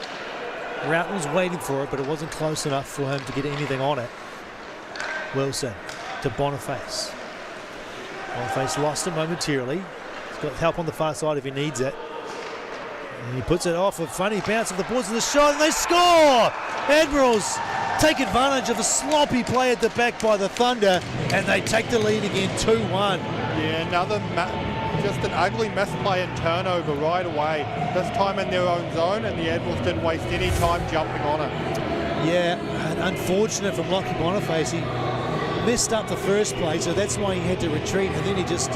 Roughton was waiting for it, but it wasn't close enough for him to get anything on it. Wilson to Boniface. Boniface lost it momentarily. He's got help on the far side if he needs it. And he puts it off a funny bounce of the boards of the shot, and they score! Admirals take advantage of a sloppy play at the back by the Thunder, and they take the lead again, 2-1. Yeah, another just an ugly misplay and turnover right away. This time in their own zone, and the Admirals didn't waste any time jumping on it. Yeah, and unfortunate from Lachie Boniface. He messed up the first play, so that's why he had to retreat, and then he just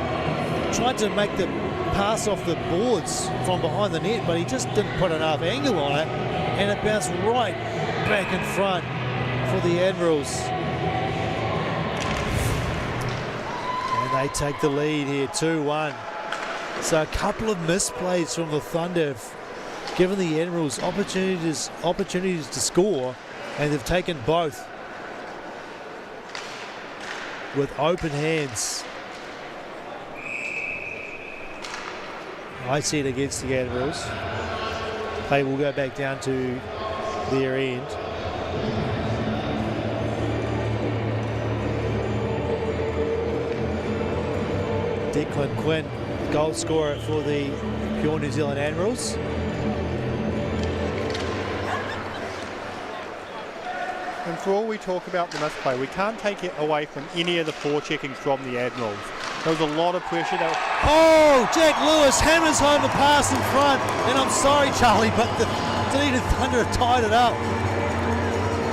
tried to make the pass off the boards from behind the net, but he just didn't put enough angle on it, and it bounced right back in front for the Admirals. And they take the lead here, 2-1. So a couple of misplays from the Thunder have given the Admirals opportunities to score, and they've taken both with open hands. I see it against the Admirals. Play will go back down to their end. Declan Quinn, goal scorer for the pure New Zealand Admirals. And for all we talk about the misplay, we can't take it away from any of the forecheckings from the Admirals. There was a lot of pressure. Oh, Jack Lewis hammers home the pass in front. And I'm sorry, Charlie, but the Dunedin Thunder have tied it up.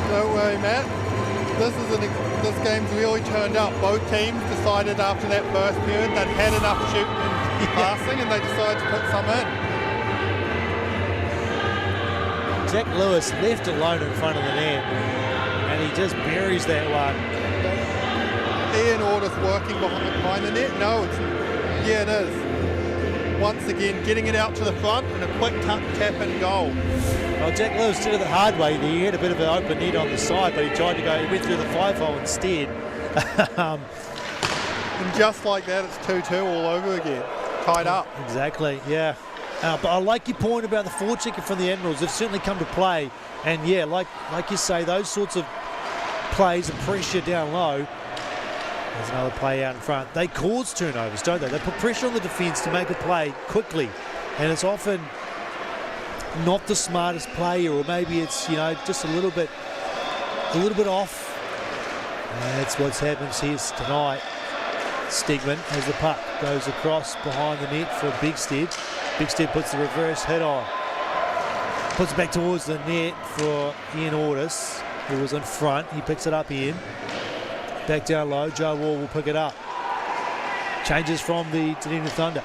Don't worry, Matt. This game's really turned up. Both teams decided after that first period they'd had enough shooting passing, and they decide to put some in. Jack Lewis left alone in front of the net, and he just buries that one. Ian Ortis working behind the net? No, yeah, it is. Once again, getting it out to the front and a quick tap and goal. Well, Jack Lewis did it the hard way. He had a bit of an open net on the side, but he tried to go, he went through the 5-hole instead. And just like that, it's 2-2 all over again. Tied up. Exactly, yeah. But I like your point about the forechecking from the Admirals. They've certainly come to play. And yeah, like you say, those sorts of plays and pressure down low. There's another play out in front. They cause turnovers, don't they? They put pressure on the defence to make a play quickly. And it's often not the smartest play, or maybe it's, you know, just a little bit off. And that's what's happened here tonight. Stegman, as the puck goes across behind the net for Bigstead. Bigstead puts the reverse hit on. Puts it back towards the net for Ian Ortis, who was in front. He picks it up, Ian. Back down low, Joe Waugh will pick it up. Changes from the Dunedin Thunder.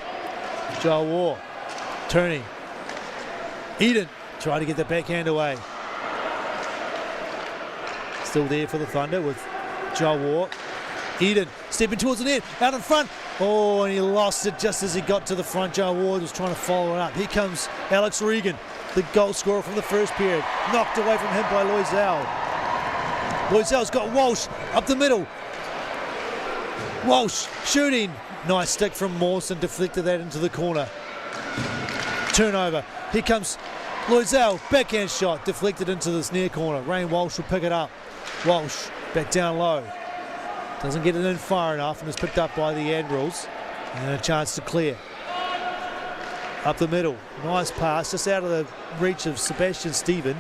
Joe Waugh turning. Eden trying to get the backhand away. Still there for the Thunder with Joe Waugh. Eden stepping towards the net, out in front. Oh, and he lost it just as he got to the front. Joe Waugh was trying to follow it up. Here comes Alex Regan, the goal scorer from the first period. Knocked away from him by Loisel. Loisel's got Walsh up the middle. Walsh shooting. Nice stick from Mawson, deflected that into the corner. Turnover. Here comes Loisel, backhand shot, deflected into this near corner. Rain Walsh will pick it up. Walsh back down low. Doesn't get it in far enough, and is picked up by the Admirals. And a chance to clear. Up the middle. Nice pass, just out of the reach of Sebastian Stephen.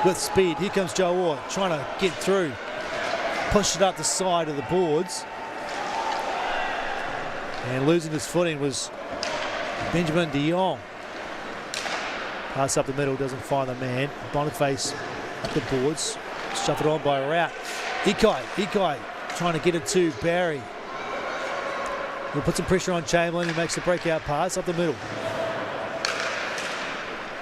With speed, here comes Joe Waugh, trying to get through. Pushed it up the side of the boards. And losing his footing was Benjamin de Jong. Pass up the middle, doesn't find the man. Boniface up the boards. Shuffled on by Rout. Ikai trying to get it to Barry. He'll put some pressure on Chamberlain, who makes the breakout pass up the middle.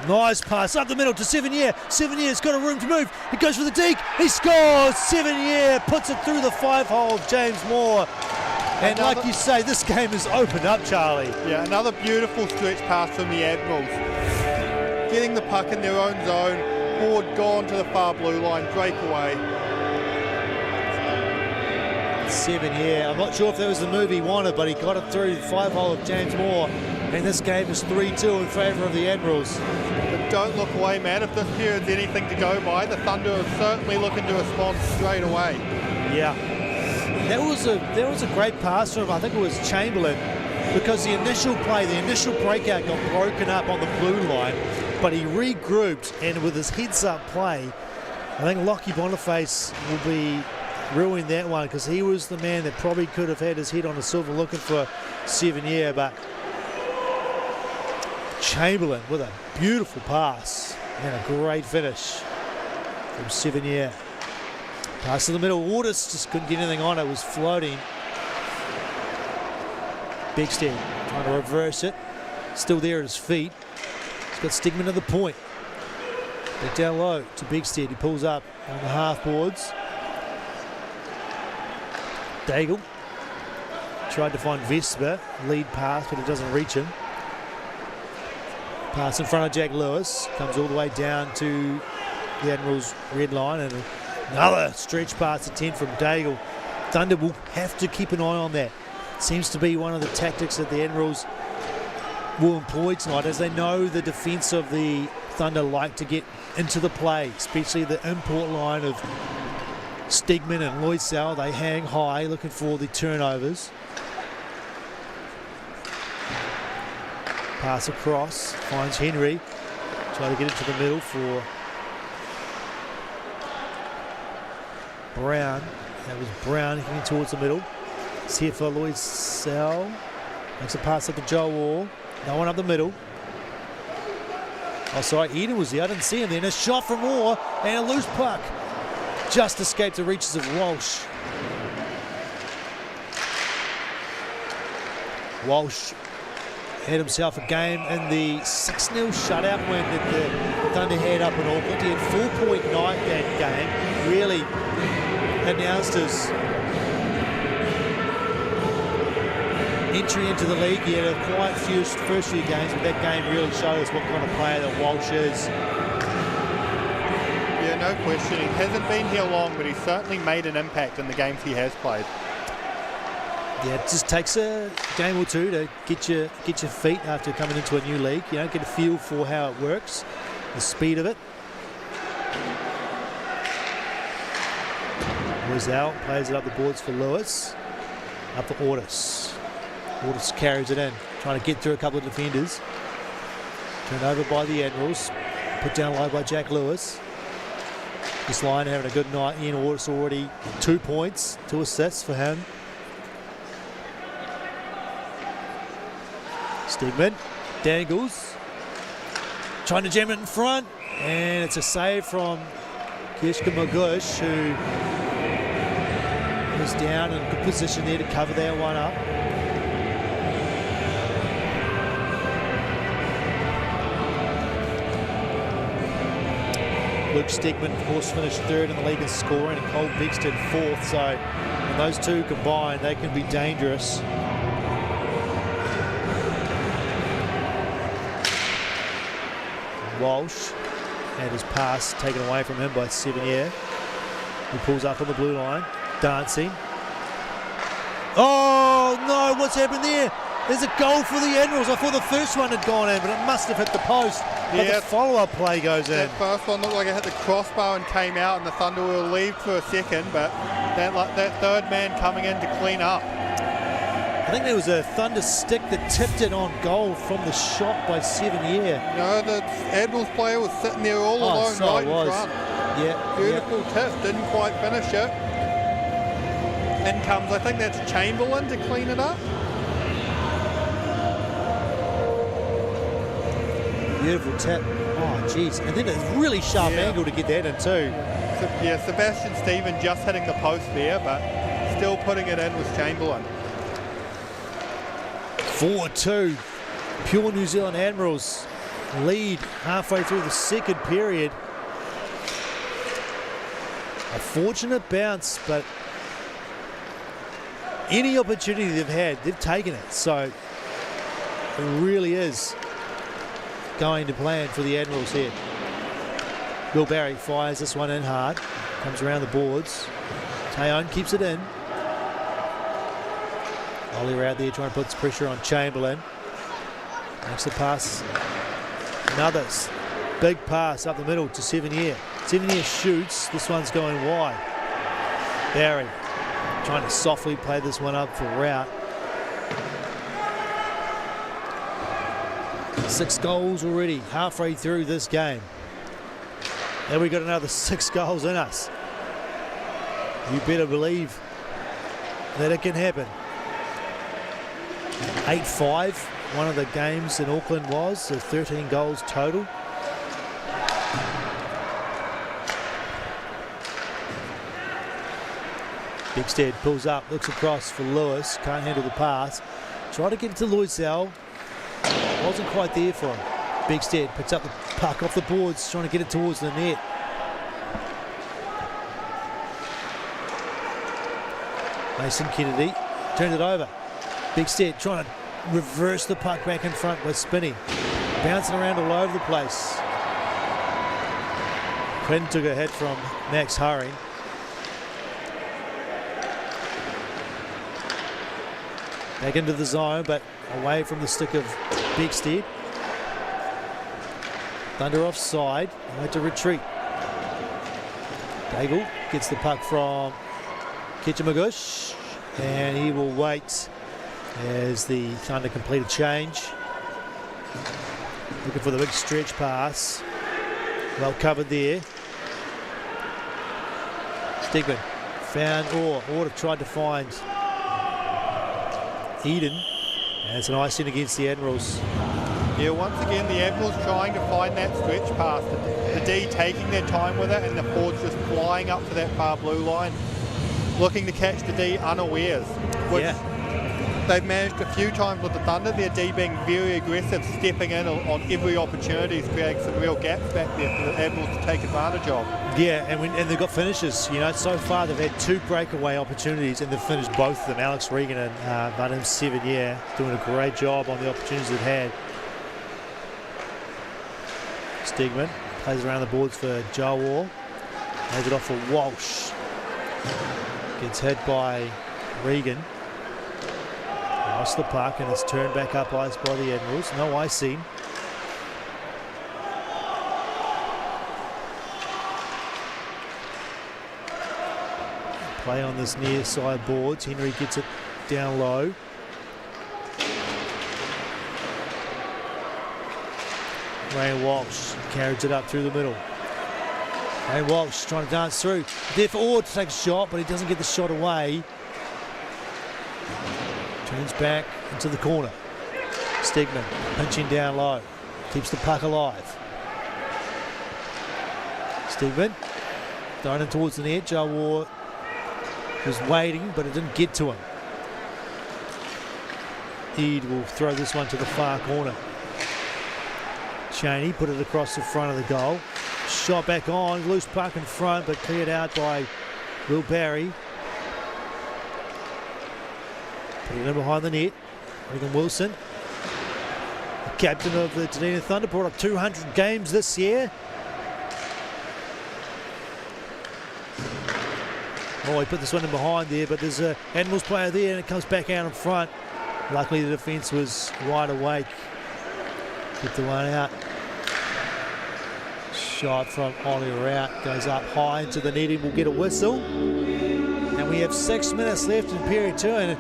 Nice pass up the middle to Sevignier. Sevignie's got a room to move. He goes for the deke. He scores. Sevignier puts it through the 5-hole of James Moore. And like you say, this game is opened up, Charlie. Yeah, another beautiful stretch pass from the Admirals. Getting the puck in their own zone. Board gone to the far blue line, breakaway. Sevignier, I'm not sure if that was the move he wanted, but he got it through the 5-hole of James Moore. And this game is 3-2 in favour of the Admirals. But don't look away, man. If this period's anything to go by, the Thunder are certainly looking to respond straight away. Yeah. That was a great pass from, I think it was Chamberlain, because the initial play, the initial breakout got broken up on the blue line, but he regrouped, and with his heads-up play, I think Lockie Boniface will be ruining that one, because he was the man that probably could have had his head on the silver looking for Sevignier, but Chamberlain with a beautiful pass and a great finish from Sevignier. Pass to the middle. Ortis just couldn't get anything on it. It was floating. Bigstead trying to reverse it. Still there at his feet. He's got Stegman to the point. Back down low to Bigstead. He pulls up on the half boards. Daigle tried to find Vesper. Lead pass, but it doesn't reach him. Pass in front of Jack Lewis. Comes all the way down to the Admirals' red line. And another stretch pass attempt from Daigle. Thunder will have to keep an eye on that. Seems to be one of the tactics that the Admirals will employ tonight, as they know the defence of the Thunder like to get into the play, especially the import line of Stegman and Loisel. They hang high looking for the turnovers. Pass across, finds Henry. Try to get it to the middle for Brown. That was Brown heading towards the middle. It's here for Loisel. Makes a pass up to Joe Waugh. No one up the middle. Oh, sorry, Eden was there. I didn't see him then. A shot from Waugh and a loose puck. Just escaped the reaches of Walsh. Walsh had himself a game in the 6-0 shutout win that the Thunder had up in Auckland. He had 4.9 that game. Really announced his entry into the league. He had a quiet first few games, but that game really showed us what kind of player that Walsh is. Yeah, no question. He hasn't been here long, but he's certainly made an impact in the games he has played. Yeah, it just takes a game or two to get your feet after coming into a new league. You know, get a feel for how it works, the speed of it. Wizal plays it up the boards for Lewis. Up for Ortis. Ortis carries it in, trying to get through a couple of defenders. Turned over by the Admirals. Put down low by Jack Lewis. This line having a good night. Ian Ortis already 2 points, 2 assists for him. Stegman dangles, trying to jam it in front, and it's a save from Kishka Magush, who was down in a good position there to cover that one up. Luke Stegman, of course, finished third in the league in scoring, and Cole Bexton fourth, so when those two combined, they can be dangerous. Walsh had his pass taken away from him by Sevier. He pulls up on the blue line, dancing. Oh no, what's happened there? There's a goal for the Admirals. I thought the first one had gone in, but it must have hit the post. But the follow-up play goes in. That first one looked like it hit the crossbar and came out, and the Thunder were relieved for a second, but that third man coming in to clean up. I think there was a Thunder stick that tipped it on goal from the shot by Sevier. No, the Admirals player was sitting there all alone right in front. Yeah, beautiful tip, didn't quite finish it. In comes, I think that's Chamberlain to clean it up. Beautiful tip. Oh, geez. And then a really sharp angle to get that in too. Yeah, Sebastian Stephen just hitting the post there, but still putting it in was Chamberlain. 4-2. Pure New Zealand Admirals lead halfway through the second period. A fortunate bounce, but any opportunity they've had, they've taken it. So it really is going to plan for the Admirals here. Will Barry fires this one in hard. Comes around the boards. Tayon keeps it in. Ollie out there trying to put pressure on Chamberlain. Makes the pass. Another big pass up the middle to Sevier. Sevier shoots. This one's going wide. Barry trying to softly play this one up for Rout. 6 goals already halfway through this game. And we got another 6 goals in us. You better believe that it can happen. 8-5, one of the games in Auckland was, so 13 goals total. Bigstead pulls up, looks across for Lewis, can't handle the pass. Try to get it to Loisel. Wasn't quite there for him. Bigstead puts up the puck off the boards, trying to get it towards the net. Mason Kennedy turned it over. Bigstead trying to reverse the puck back in front by spinning. Bouncing around all over the place. Quinn took a hit from Max Haring. Back into the zone, but away from the stick of Bigstead. Thunder offside. They had to retreat. Daigle gets the puck from Kitchamagush, and he will wait as the Thunder complete a change. Looking for the big stretch pass. Well covered there. Stegman found Orr tried to find Eden, and it's an icing against the Admirals. Yeah, once again the Admirals trying to find that stretch pass. The D taking their time with it, and the forwards just flying up to that far blue line, looking to catch the D unawares. Which they've managed a few times with the Thunder, their D being very aggressive, stepping in on every opportunity, creating some real gaps back there for the Admirals to take advantage of. Yeah, and they've got finishes. You know, so far they've had 2 breakaway opportunities and they've finished both of them. Alex Regan and Vadim Sevigny doing a great job on the opportunities they've had. Stegman plays around the boards for Jawar. Hands it off for Walsh. Gets hit by Regan. Lost the puck and it's turned back up ice by the Admirals. No icing. Play on this near side boards. Henry gets it down low. Ray Walsh carries it up through the middle. Ray Walsh trying to dance through. There for Ord to take a shot, but he doesn't get the shot away. Turns back into the corner. Stegman pinching down low. Keeps the puck alive. Stegman thrown in towards the net. Jawar was waiting, but it didn't get to him. Eade will throw this one to the far corner. Cheney put it across the front of the goal. Shot back on, loose puck in front, but cleared out by Will Barry. Put it in behind the net. Regan Wilson, the captain of the Dunedin Thunder, brought up 200 games this year. Oh, he put this one in behind there, but there's an Admirals player there and it comes back out in front. Luckily the defence was wide awake. Get the one out. Shot from Ollie Rout goes up high into the netting. We'll get a whistle. And we have 6 minutes left in period 2 and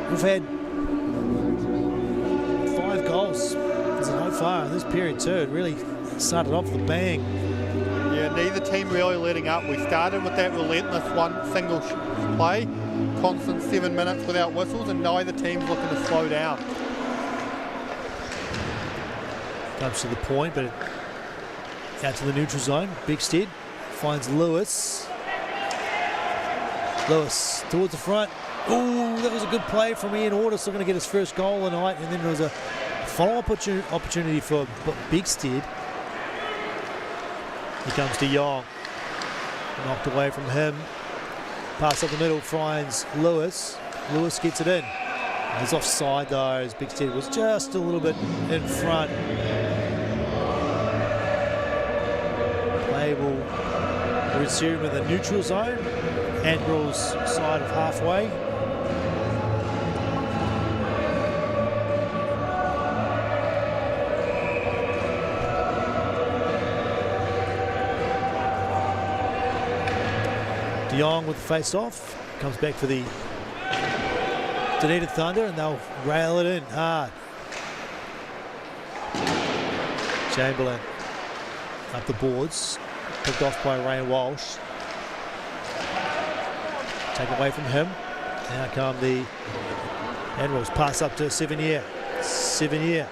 we've had 5 goals so far in this period 2. It really started off the bang. Yeah, neither team really letting up. We started with that relentless single play, constant 7 minutes without whistles, and neither team's looking to slow down. Comes to the point, but out to the neutral zone. Bigstead finds Lewis. Lewis towards the front. Oh, that was a good play from Ian Ortis. Still going to get his first goal tonight, and then there was a follow-up opportunity for Bigstead. He comes to Young. Knocked away from him. Pass up the middle, finds Lewis. Lewis gets it in. He's offside though, as Bigstead was just a little bit in front. Play will resume in the neutral zone. Admirals side of halfway. De Jong with the face-off. Comes back for the Dunedin Thunder and they'll rail it in hard. Chamberlain up the boards. Picked off by Ray Walsh. Taken away from him. Now come the Admirals. Pass up to Sevigny. Sevigny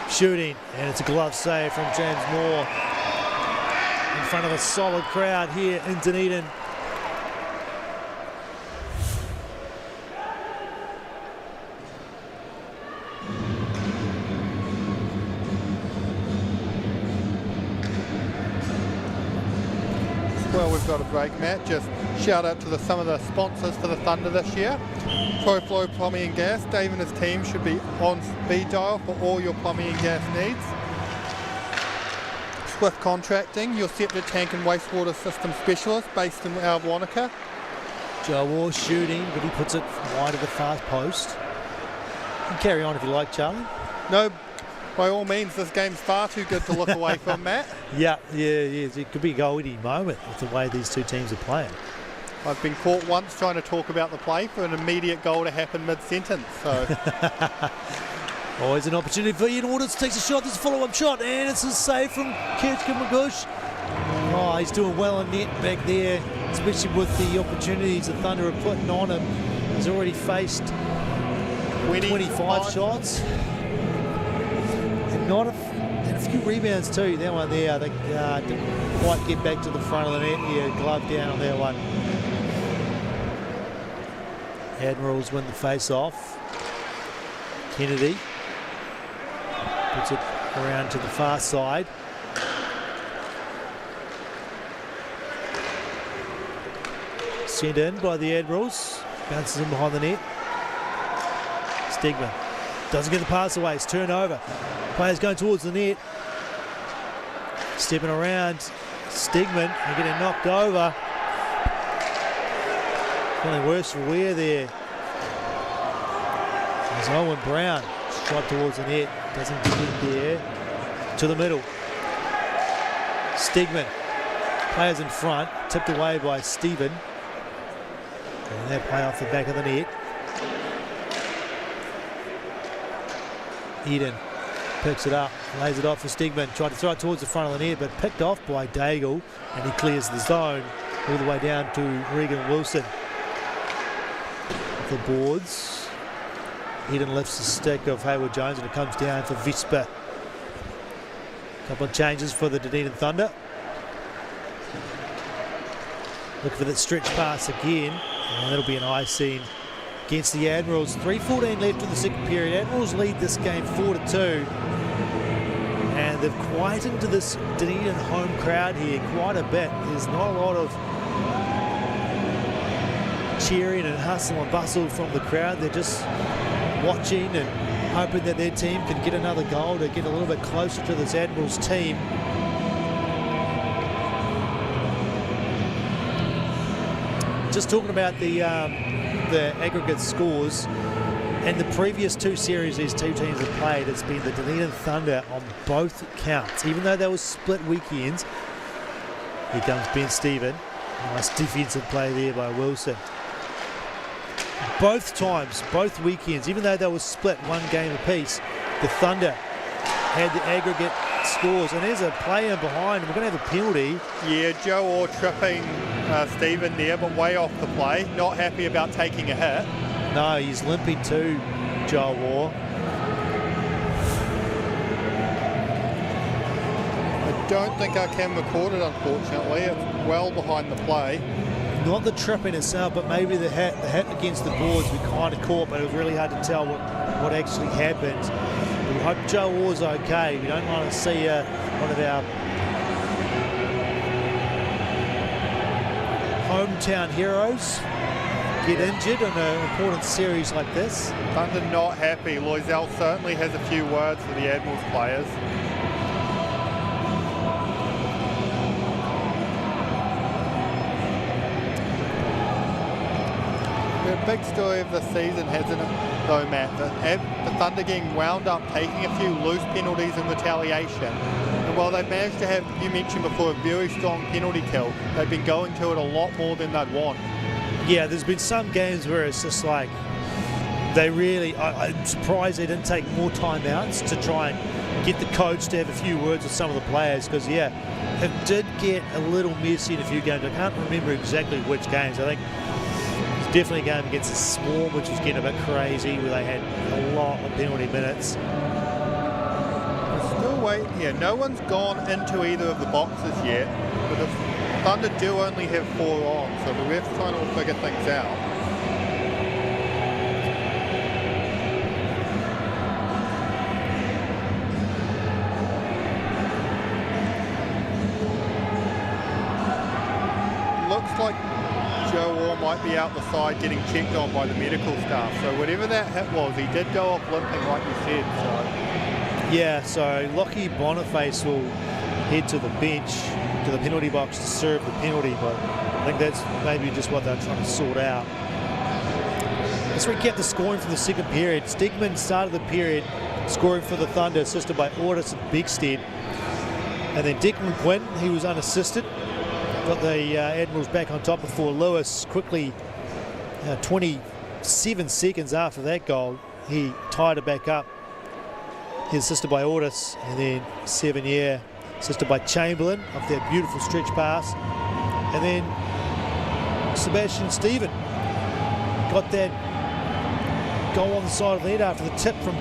shooting, and it's a glove save from James Moore in front of a solid crowd here in Dunedin. Well, we've got a break, Matt. Just shout out to some of the sponsors for the Thunder this year. ProFlow Plumbing and Gas. Dave and his team should be on speed dial for all your plumbing and gas needs. Swift Contracting, your septic tank and wastewater system specialist based in our Wanaka. Jawar shooting, but he puts it wide of the fast post. You can carry on if you like, Charlie. No, by all means, this game's far too good to look away from, Matt. Yeah. It could be a goal any moment with the way these two teams are playing. I've been caught once trying to talk about the play for an immediate goal to happen mid-sentence. So always an opportunity for Ian Orders. Takes a shot. There's a follow-up shot, and it's a save from Kirchkin McGush. Oh, he's doing well in net back there, especially with the opportunities the Thunder are putting on him. He's already faced 25 shots. And a few rebounds too. That one there, I think, didn't quite get back to the front of the net. Yeah, glove down on that one. Admirals win the face-off. Kennedy puts it around to the far side. Sent in by the Admirals. Bounces in behind the net. Stegman doesn't get the pass away. It's turnover. Players going towards the net. Stepping around. Stegman and getting knocked over. Feeling worse for Weir there. There's Owen Brown. Shot towards the net. Doesn't get there. To the middle. Stegman. Players in front. Tipped away by Stephen. And that play off the back of the net. Eden picks it up, lays it off for Stegman. Tried to throw it towards the front of the net, but picked off by Daigle, and he clears the zone all the way down to Regan Wilson. Off the boards. Eden lifts the stick of Hayward Jones, and it comes down for Vesper. A couple of changes for the Dunedin Thunder. Looking for that stretch pass again. And that'll be an icing against the Admirals. 3:14 left in the second period. Admirals lead this game 4-2. And they've quietened to this Dunedin home crowd here quite a bit. There's not a lot of cheering and hustle and bustle from the crowd. They're just watching and hoping that their team can get another goal to get a little bit closer to this Admirals team. Just talking about the aggregate scores, and the previous two series these two teams have played, it's been the Dunedin Thunder on both counts, even though there was split weekends. Here comes Ben Stephen. Nice defensive play there by Wilson. Both times, both weekends, even though they were split one game apiece, the Thunder had the aggregate scores. And there's a play in behind, and we're going to have a penalty. Yeah, Joe Orr tripping Stephen there, but way off the play. Not happy about taking a hit. No, he's limping too, Joe Orr. I don't think our camera caught it, unfortunately. It's well behind the play. Not the tripping itself, but maybe the hit against the boards we kind of caught, but it was really hard to tell what actually happened. We hope Joe Orr's okay. We don't want to see one of our hometown heroes get injured in an important series like this. Thunder not happy. Loisel certainly has a few words for the Admirals players. The big story of the season, hasn't it, though, Matt? The Thunder getting wound up, taking a few loose penalties in retaliation. And while they've managed to have, you mentioned before, a very strong penalty kill, they've been going to it a lot more than they'd want. Yeah, there's been some games where it's just like they really, I'm surprised they didn't take more timeouts to try and get the coach to have a few words with some of the players, because, yeah, it did get a little messy in a few games. I can't remember exactly which games. I think definitely a game against the Swarm, which was getting a bit crazy, where they had a lot of penalty minutes. Still waiting here. No one's gone into either of the boxes yet, but the Thunder do only have 4 on, so the ref's trying to figure things out. Looks like Joe Orr might be out the side getting checked on by the medical staff. So whatever that hit was, he did go off limping like you said. So. Yeah, so Lockie Boniface will head to the bench, to the penalty box to serve the penalty, but I think that's maybe just what they're trying to sort out. Let's recap the scoring for the second period. Stegman started the period scoring for the Thunder, assisted by Ortis and Begstead. And then Declan Quinn, he was unassisted. Got the Admirals back on top before Lewis quickly, 27 seconds after that goal, he tied it back up. He's assisted by Ortis, and then 7 year assisted by Chamberlain off that beautiful stretch pass. And then Sebastian Stephen got that goal on the side of the net after the tip from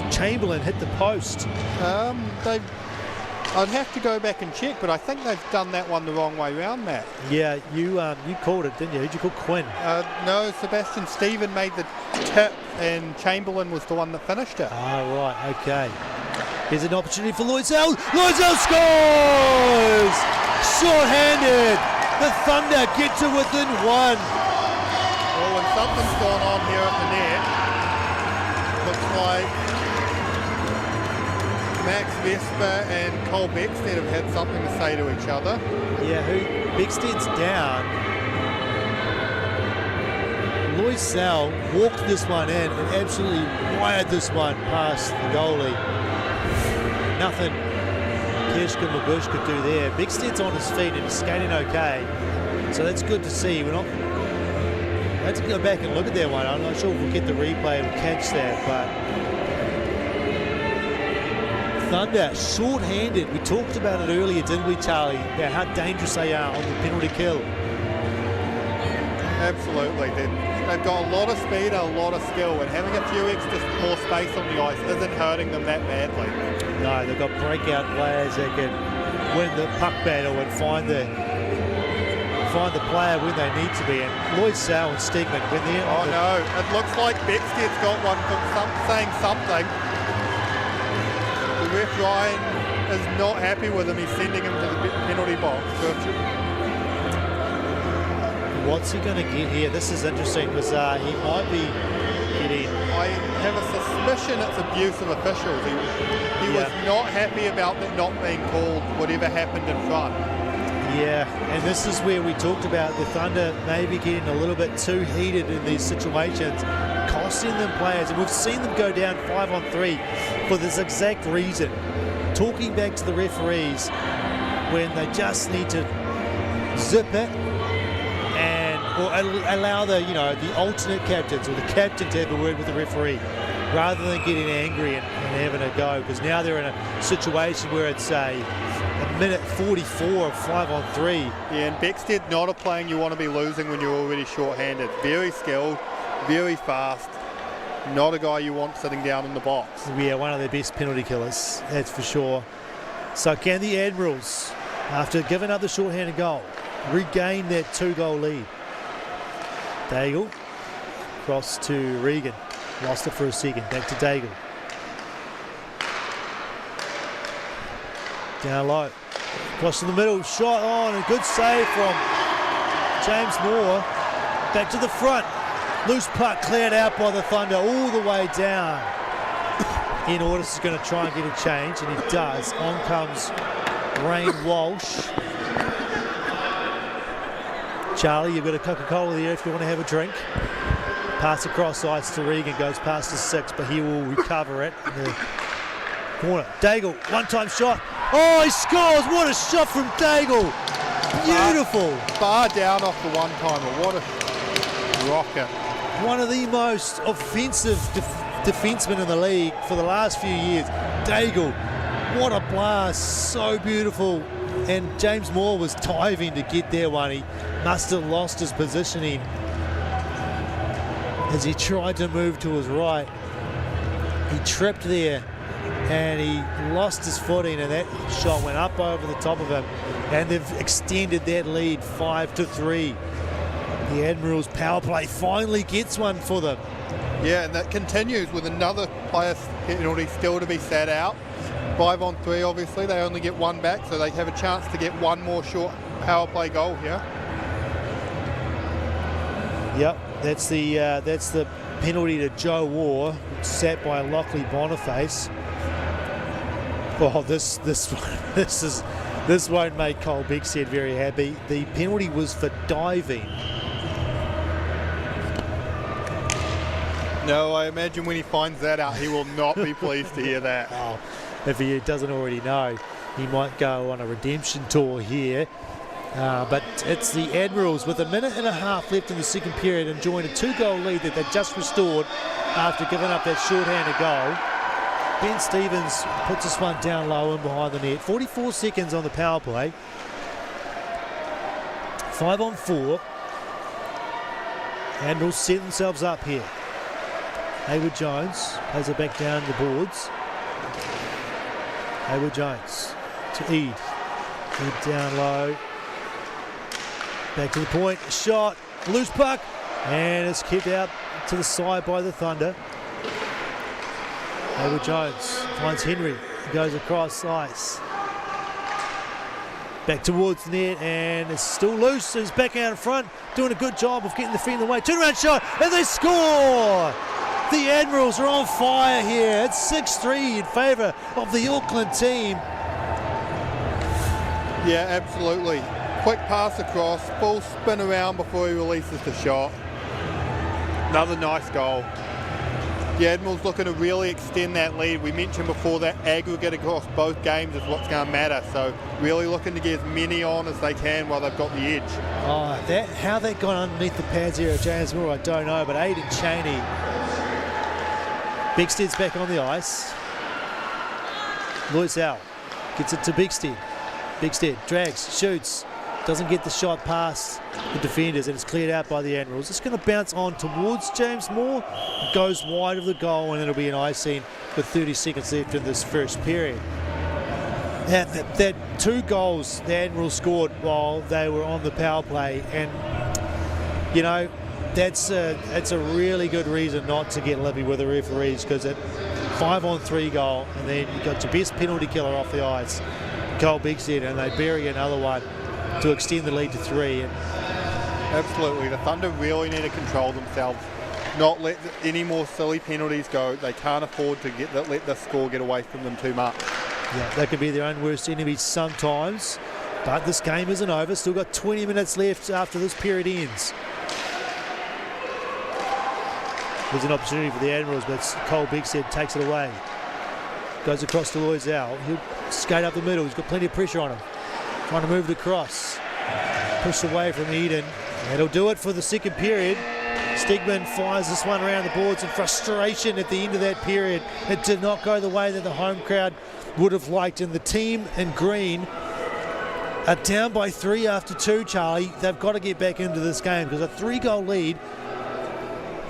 Chamberlain hit the post. I'd have to go back and check, but I think they've done that one the wrong way round, Matt. Yeah, you called it, didn't you? Did you call Quinn? No, Sebastian Stephen made the tip, and Chamberlain was the one that finished it. Ah, right, okay. Here's an opportunity for Loisel. Loisel scores! Short-handed. The Thunder get to within one. Well, when something's gone on here at the net, looks like Max Vesper and Cole Beckstead have had something to say to each other. Yeah, Beckstead's down. Loisel walked this one in and absolutely wired this one past the goalie. Nothing Kirschke Mabush could do there. Beckstead's on his feet and he's skating okay, so that's good to see. We'll have to go back and look at that one. I'm not sure if we'll get the replay and catch that, but Thunder short-handed. We talked about it earlier, didn't we, Charlie? About how dangerous they are on the penalty kill. Absolutely. They've got a lot of speed and a lot of skill, and having a few extra more space on the ice isn't hurting them that badly. No, they've got breakout players that can win the puck battle and find the player when they need to be. And Loisel and Stegman, when they're on no, it looks like Beckstead's got one from saying something. The ref Ryan is not happy with him. He's sending him to the penalty box. What's he going to get here? This is interesting because he might be getting... I have a suspicion it's abuse of officials. He was not happy about that not being called, whatever happened in front. Yeah, and this is where we talked about the Thunder maybe getting a little bit too heated in these situations, costing them players, and we've seen them go down 5-on-3 for this exact reason. Talking back to the referees when they just need to zip it or allow the alternate captains or the captain to have a word with the referee rather than getting angry and having a go, because now they're in a situation where it's a minute 44 of 5-on-3. Yeah, and Beckstead not a playing you want to be losing when you're already short-handed. Very skilled, very fast. Not a guy you want sitting down in the box. Yeah, one of their best penalty killers, that's for sure. So can the Admirals, after giving up the short-handed goal, regain that 2-goal lead? Daigle cross to Regan, lost it for a second, back to Daigle. Down low, cross to the middle, shot on, a good save from James Moore. Back to the front, loose puck cleared out by the Thunder all the way down. Ian Ordis is going to try and get a change, and he does. On comes Rain Walsh. Charlie, you've got a Coca-Cola there if you want to have a drink. Pass across ice to Regan, goes past the 6, but he will recover it in the corner. Daigle, one-time shot. Oh, he scores! What a shot from Daigle! Beautiful! Bar down off the one-timer. What a rocket. One of the most offensive defensemen in the league for the last few years. Daigle, what a blast, so beautiful. And James Moore was diving to get there one. He must have lost his positioning as he tried to move to his right. He tripped there and he lost his footing, and that shot went up over the top of him, and they've extended that lead 5-3. The Admirals power play finally gets one for them. Yeah, and that continues with another player penalty still to be sat out. 5-on-3, obviously, they only get one back, so they have a chance to get one more short power play goal here. Yep, that's the penalty to Joe Waugh, sat by Lockley Boniface. Oh, this won't make Cole Beckstead very happy. The penalty was for diving. No, I imagine when he finds that out, he will not be pleased to hear that. Oh, if he doesn't already know, he might go on a redemption tour here. But it's the Admirals with a minute and a half left in the second period, enjoying a 2-goal lead that they just restored after giving up that short-handed goal. Ben Stevens puts this one down low and behind the net. 44 seconds on the power play. 5-on-4. Admirals set themselves up here. Hayward Jones plays it back down the boards. Hayward Jones to Eade. Eade down low. Back to the point. Shot. Loose puck. And it's kicked out to the side by the Thunder. Over Jones finds Henry, goes across ice. Back towards the net, and it's still loose. It's back out in front, doing a good job of getting the feet in the way. Turnaround shot, and they score! The Admirals are on fire here. It's 6-3 in favour of the Auckland team. Yeah, absolutely. Quick pass across, full spin around before he releases the shot. Another nice goal. The Admirals looking to really extend that lead. We mentioned before that aggregate across both games is what's going to matter. So really looking to get as many on as they can while they've got the edge. Oh, how that got underneath the pads here at James Moore, I don't know. But Aidan Chaney, Bigstead's back on the ice. Loisel gets it to Bigstead. Bigstead drags, shoots. Doesn't get the shot past the defenders, and it's cleared out by the Admirals. It's going to bounce on towards James Moore. It goes wide of the goal, and it'll be an icing with 30 seconds left in this first period. That 2 goals the Admirals scored while they were on the power play, and you know that's a really good reason not to get lippy with the referees, because at 5-on-3 goal, and then you got your best penalty killer off the ice, Cole Bigstead, and they bury another one to extend the lead to 3. Absolutely, the Thunder really need to control themselves, not let any more silly penalties go. They can't afford to let the score get away from them too much. Yeah, they can be their own worst enemies sometimes, but this game isn't over. Still got 20 minutes left after this period ends. There's an opportunity for the Admirals, but Cole Bigstead takes it away. Goes across to Loisel. He'll skate up the middle. He's got plenty of pressure on him. Trying to move it across. Pushed away from Eden. That'll do it for the second period. Stegman fires this one around the boards in frustration at the end of that period. It did not go the way that the home crowd would have liked, and the team in green are down by 3 after 2, Charlie. They've got to get back into this game, because a 3-goal lead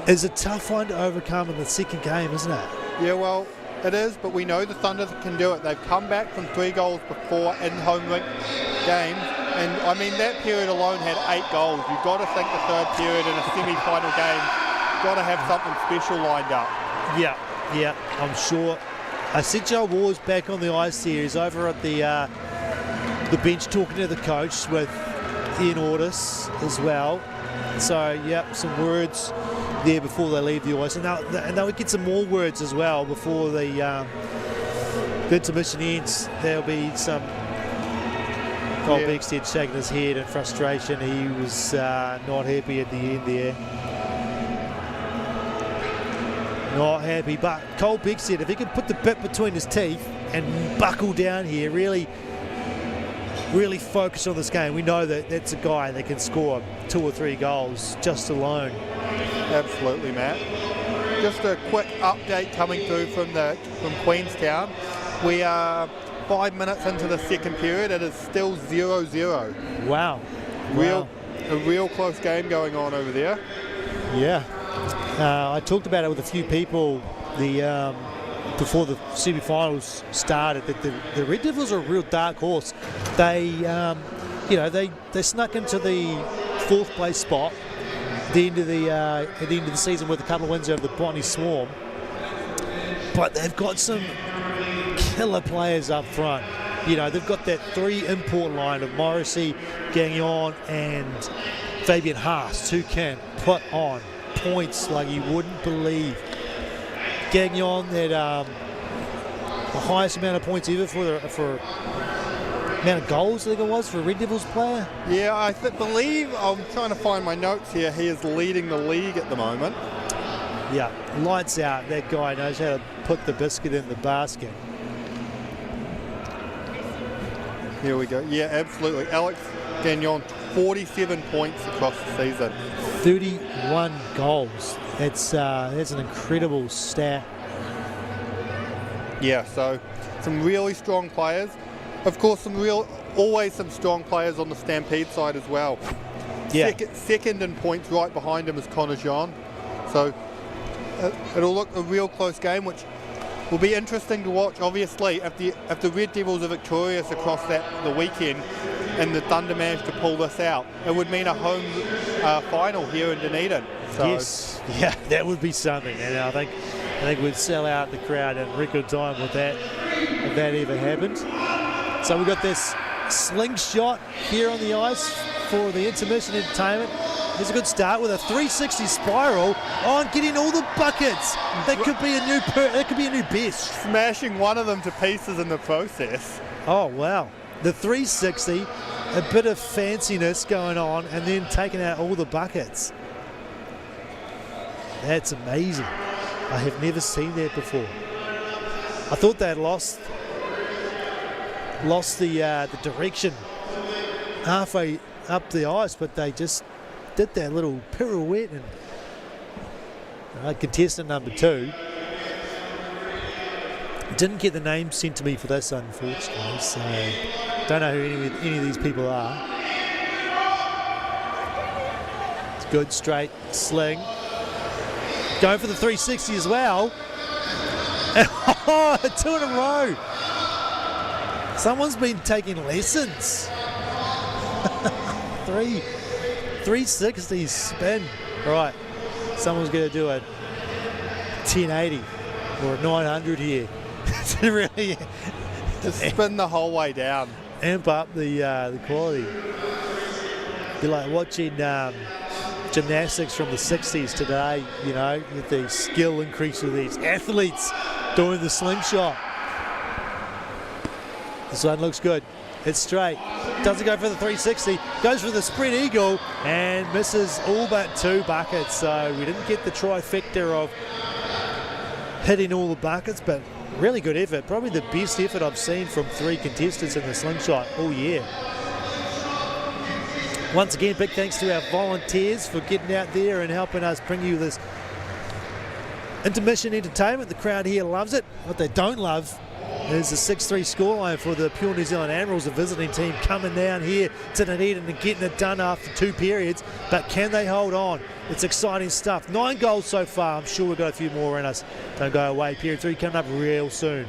is a tough one to overcome in the second game, isn't it? Yeah, well, it is, but we know the Thunder can do it. They've come back from 3 goals before in home rink games, and I mean that period alone had 8 goals. You've got to think the third period in a semi-final game, got to have something special lined up. Yeah, I'm sure. I said Joe Ward's back on the ice here. He's over at the bench talking to the coach with Ian Ortis as well. So, yeah, some words there before they leave the ice, and they'll get some more words as well before the intermission ends. There'll be some Cole Bigstead shaking his head in frustration. He was not happy at the end there. Not happy, but Cole Bigstead, if he can put the bit between his teeth and buckle down here, really focus on this game. We know that that's a guy that can score 2 or 3 goals just alone. Absolutely, Matt. Just a quick update coming through from Queenstown. We are 5 minutes into the second period. It is still 0-0. Wow. A real close game going on over there. Yeah. I talked about it with a few people before the semi-finals started, that the Red Devils are a real dark horse. They snuck into the 4th place spot at the end of the season with a couple of wins over the Botany Swarm, but they've got some killer players up front. You know, they've got that 3 import line of Morrissey, Gagnon, and Fabian Haas, who can put on points like you wouldn't believe. Gagnon had the highest amount of points ever for amount of goals I think it was for a Red Devils player. Yeah, I believe, I'm trying to find my notes here, he is leading the league at the moment. Yeah, lights out. That guy knows how to put the biscuit in the basket. Here we go. Yeah, absolutely. Alex Gagnon, 47 points across the season. 31 goals. That's an incredible stat. Yeah, so some really strong players. Of course, always some strong players on the Stampede side as well. Yeah. Second in points right behind him is Connor Jean. So it'll look a real close game, which will be interesting to watch. Obviously, if the Red Devils are victorious across the weekend and the Thunder manage to pull this out, it would mean a home final here in Dunedin. So, yes, yeah, that would be something, and I think we'd sell out the crowd in record time with that, if that ever happened. So we've got this slingshot here on the ice for the intermission entertainment. Here's a good start with a 360 spiral on getting all the buckets. That could be a new best. smashing one of them to pieces in the process. Oh wow, the 360, a bit of fanciness going on, and then taking out all the buckets. That's amazing. I have never seen that before. I thought they had lost the direction halfway up the ice, but they just did that little pirouette, and contestant number 2 didn't get the name sent to me for this, unfortunately, so don't know who any of these people are. It's good straight sling, going for the 360 as well. Oh, 2 in a row. Someone's been taking lessons. 360 spin. Right, someone's going to do a 1080 or a 900 here to really Just spin the whole way down. amp up the quality. Be like watching gymnastics from the 60s today, you know, with the skill increase of these athletes doing the slingshot. This one looks good. It's straight. Doesn't go for the 360. Goes for the spread eagle and misses all but 2 buckets. So we didn't get the trifecta of hitting all the buckets, but really good effort. Probably the best effort I've seen from 3 contestants in the slingshot all year. Once again, big thanks to our volunteers for getting out there and helping us bring you this intermission entertainment. The crowd here loves it. What they don't love is the 6-3 scoreline for the pure New Zealand Admirals, the visiting team, coming down here to Dunedin and getting it done after 2 periods. But can they hold on? It's exciting stuff. 9 goals so far. I'm sure we've got a few more in us. Don't go away. Period 3 coming up real soon.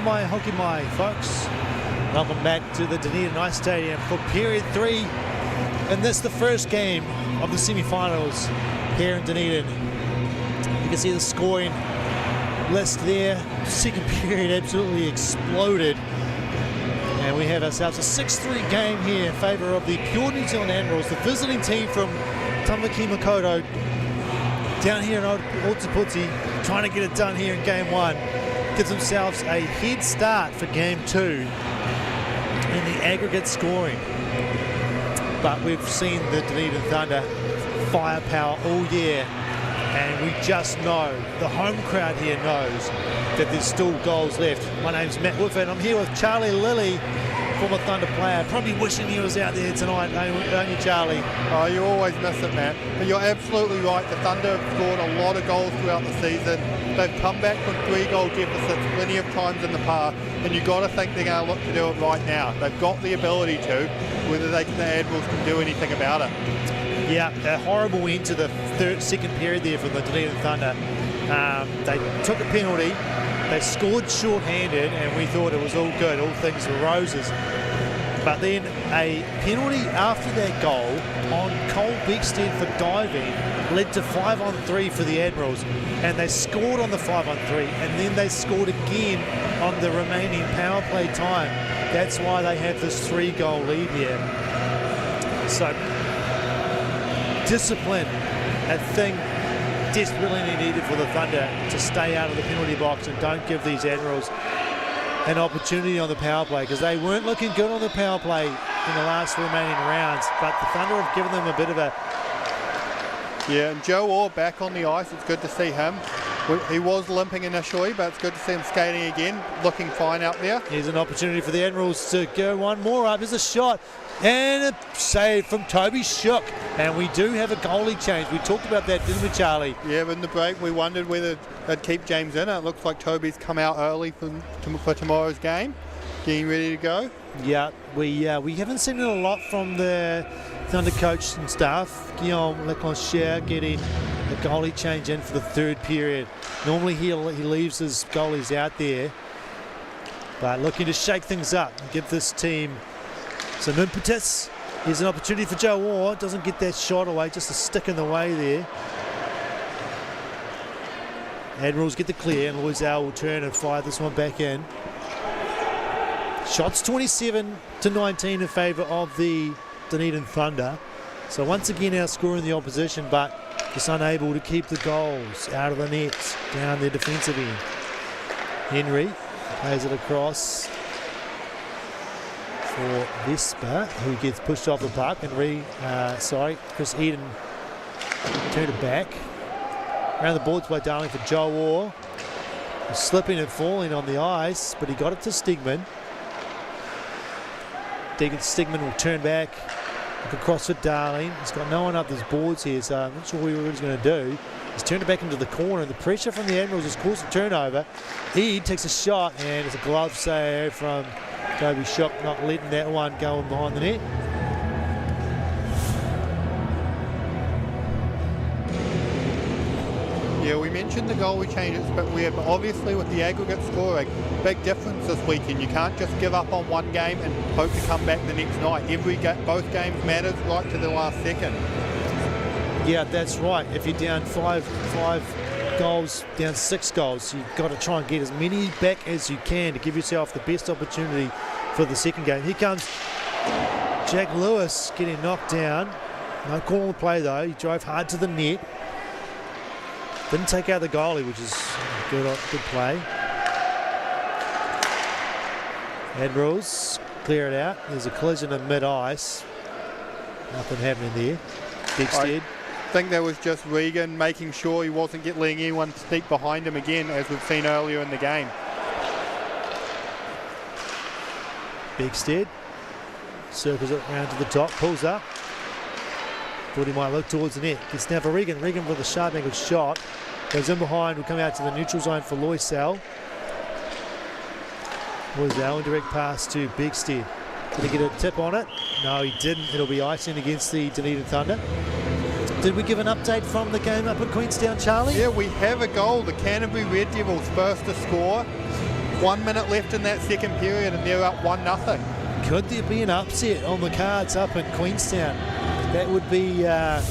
mai, hoki mai, folks. Welcome back to the Dunedin Ice Stadium for period 3. And this is the first game of the semi-finals here in Dunedin. You can see the scoring list there. Second period absolutely exploded. And we have ourselves a 6-3 game here in favour of the pure New Zealand Admirals, the visiting team from Tamaki Makaurau, down here in Ōtepoti, trying to get it done here in game 1. Gives themselves a head start for game 2 in the aggregate scoring. But we've seen the Dunedin Thunder firepower all year, and we just know, the home crowd here knows, that there's still goals left. My name's Matt Whifford. I'm here with Charlie Lilly, former Thunder player, probably wishing he was out there tonight, don't you, Charlie? Oh, you always miss it, Matt. But you're absolutely right. The Thunder have scored a lot of goals throughout the season. They've come back from 3-goal deficits plenty of times in the past, and you've got to think they're going to look to do it right now. They've got the ability to. Whether the Admirals can do anything about it. Yeah, a horrible end to the second period there for the Dunedin Thunder. They took a penalty. They scored short-handed, and we thought it was all good, all things were roses. But then a penalty after that goal on Cole Beckstead for diving led to 5-on-3 for the Admirals, and they scored on the 5-on-3, and then they scored again on the remaining power play time. That's why they have this 3-goal lead here. So, discipline, a thing desperately needed for the Thunder to stay out of the penalty box and don't give these Admirals an opportunity on the power play, because they weren't looking good on the power play in the last remaining rounds, but the Thunder have given them a bit of a... Yeah, and Joe Orr back on the ice. It's good to see him. He was limping initially, but it's good to see him skating again, looking fine out there. Here's an opportunity for the Admirals to go one more up. There's a shot and a save from Toby Shook. And we do have a goalie change. We talked about that, didn't we, Charlie? Yeah, in the break we wondered whether they'd keep James in. It looks like Toby's come out early for tomorrow's game, getting ready to go. Yeah, we haven't seen it a lot from the Thunder coach and staff. Guillaume Leclancher getting the goalie change in for the third period. Normally he leaves his goalies out there, but looking to shake things up and give this team some impetus. Here's an opportunity for Joe Orr. Doesn't get that shot away, just a stick in the way there. Admirals get the clear, and NZIHL will turn and fire this one back in. Shots 27-19 in favour of the Dunedin Thunder. So once again outscoring the opposition, but just unable to keep the goals out of the net down their defensive end. Henry plays it across for Vespa, who gets pushed off the puck, and Chris Eden turned it back. Around the boards by Darling for Joe Orr. He's slipping and falling on the ice, but he got it to Stigman. Stigman will turn back, look across for Darling. He's got no one up his boards here, so I'm not sure what he's going to do. He's turned it back into the corner, and the pressure from the Admirals has caused a turnover. He takes a shot, and it's a glove save from Toby Shook, not letting that one go in behind the net. Yeah, we mentioned the goalie changes, but we have obviously with the aggregate scoring, big difference this weekend. You can't just give up on one game and hope to come back the next night. Both games matters right to the last second. Yeah, that's right. If you're down five goals, down 6 goals, you've got to try and get as many back as you can to give yourself the best opportunity for the second game. Here comes Jack Lewis getting knocked down. No call on the play though. He drove hard to the net. Didn't take out the goalie, which is good play. Admirals clear it out. There's a collision in mid-ice. Nothing happening there. Beckstead. I think that was just Regan making sure he wasn't letting anyone sneak behind him again, as we've seen earlier in the game. Beckstead circles it round to the top, pulls up. Thought he might look towards the net. Gets now for Regan. Regan with a sharp angled shot. Goes in behind, will come out to the neutral zone for Loisel. Loisel, direct pass to Beckstead. Did he get a tip on it? No, he didn't. It'll be icing against the Dunedin Thunder. Did we give an update from the game up at Queenstown, Charlie? Yeah, we have a goal. The Canterbury Red Devils first to score. 1 minute left in that second period and they're up 1-0. Could there be an upset on the cards up in Queenstown? That would be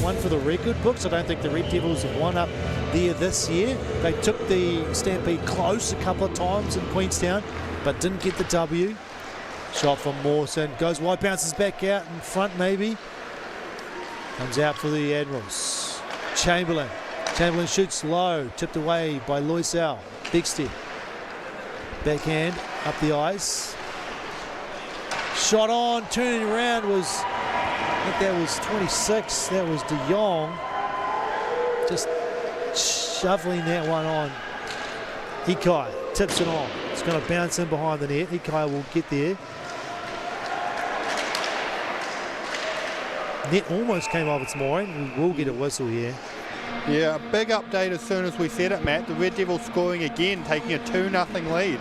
one for the record books. I don't think the Red Devils have won up there this year. They took the Stampede close a couple of times in Queenstown, but didn't get the W. Shot from Mawson, goes wide, bounces back out in front maybe. Comes out for the Admirals. Chamberlain shoots low, tipped away by Loisel. Big step. Backhand up the ice. Shot on, turning around was, I think that was 26. That was De Jong. Just shoveling that one on. Ikai tips it on. It's going to bounce in behind the net. Ikai will get there. Net almost came off its mooring. We will get a whistle here. Yeah, a big update as soon as we said it, Matt. The Red Devils scoring again, taking a 2-0 lead.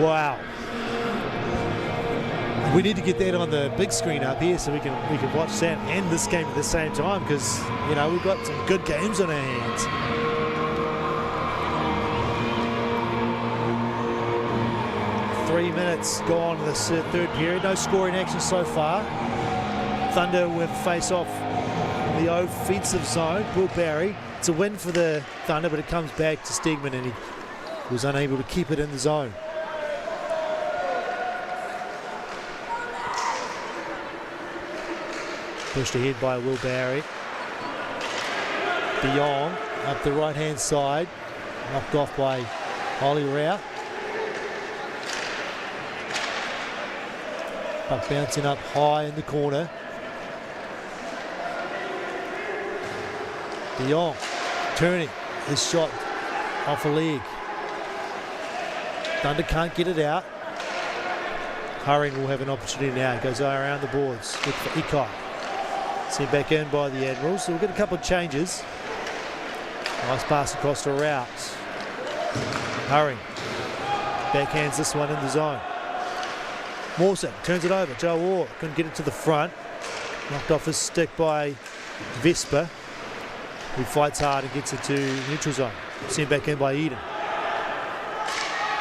Wow. We need to get that on the big screen up here so we can watch that and this game at the same time, because you know we've got some good games on our hands. Three minutes gone in this third period. No scoring action so far. Thunder with face-off in the offensive zone. Will Barry. It's a win for the Thunder, but it comes back to Stegman, and he was unable to keep it in the zone. Pushed ahead by Will Barry. De Jong up the right-hand side. Knocked off by Ollie Rao. Puck bouncing up high in the corner. De Jong turning his shot off a leg. Thunder can't get it out. Hurring will have an opportunity now. Goes around the boards. Look for Ikai. Sent back in by the Admirals. So we'll get a couple of changes. Nice pass across to Rout. Hurring. Backhands this one in the zone. Mawson turns it over. Joe Orr couldn't get it to the front. Knocked off his stick by Vesper, who fights hard and gets it to neutral zone. Sent back in by Eden.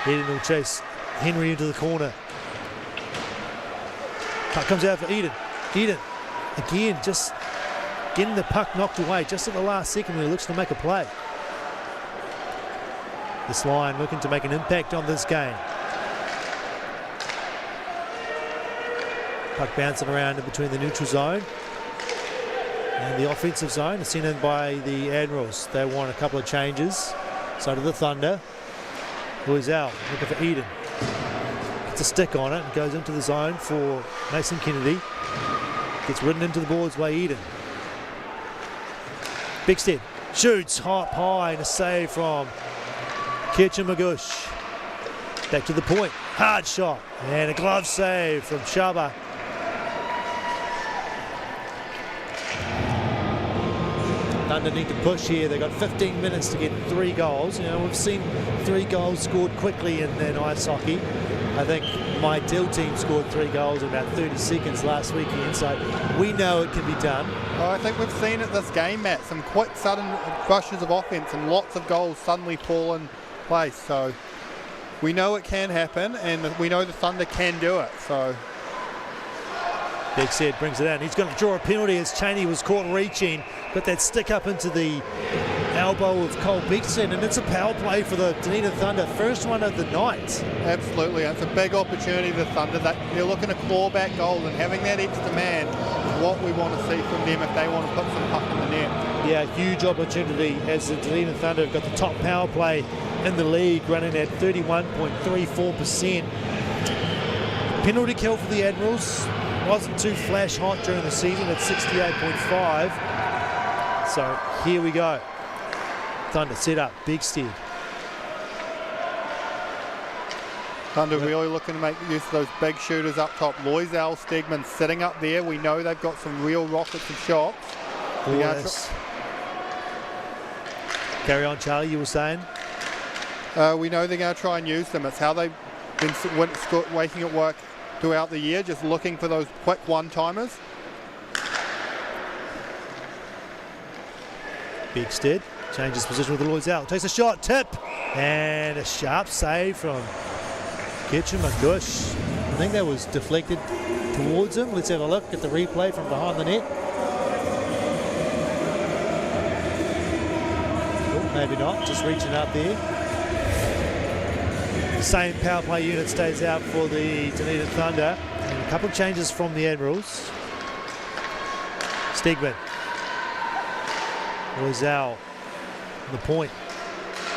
Eden will chase Henry into the corner. Puck comes out for Eden. Eden again, just getting the puck knocked away just at the last second when he looks to make a play. This line looking to make an impact on this game. Puck bouncing around in between the neutral zone and the offensive zone. Sent in by the Admirals. They want a couple of changes. So to the Thunder. Loisel looking for Eden. Gets a stick on it and goes into the zone for Mason Kennedy. Gets ridden into the boards by Eden. Bigstead shoots up high and a save from Kirchner-Magush. Back to the point. Hard shot and a glove save from Shaba. Thunder need to push here. They've got 15 minutes to get 3 goals. You know, we've seen 3 goals scored quickly in ice hockey. I think my Dill team scored 3 goals in about 30 seconds last weekend, so we know it can be done. Oh, I think we've seen it this game, Matt. Some quick, sudden rushes of offense and lots of goals suddenly fall in place. So we know it can happen, and we know the Thunder can do it. So Bigstead brings it out. He's going to draw a penalty as Chaney was caught reaching. Got that stick up into the elbow of Cole Bigstead, and it's a power play for the Dunedin Thunder. First one of the night. Absolutely. It's a big opportunity for the Thunder. They're looking to claw back goals, and having that extra man is what we want to see from them if they want to put some puck in the net. Yeah, huge opportunity as the Dunedin Thunder have got the top power play in the league, running at 31.34%. Penalty kill for the Admirals. Wasn't too flash hot during the season at 68.5. So here we go. Thunder set up, Bigstead. Thunder really looking to make use of those big shooters up top. Loisel, Stegman sitting up there. We know they've got some real rockets of shots. Yes. Carry on, Charlie, you were saying? We know they're going to try and use them. It's how they've been making it work throughout the year, just looking for those quick one-timers. Bigstead changes position with the Loisel. Takes a shot, tip, and a sharp save from Ketchum-Agush. I think that was deflected towards him. Let's have a look at the replay from behind the net. Oh, maybe not, just reaching up there. The same power play unit stays out for the Dunedin Thunder. And a couple of changes from the Admirals. Stegman. Loizal on the point.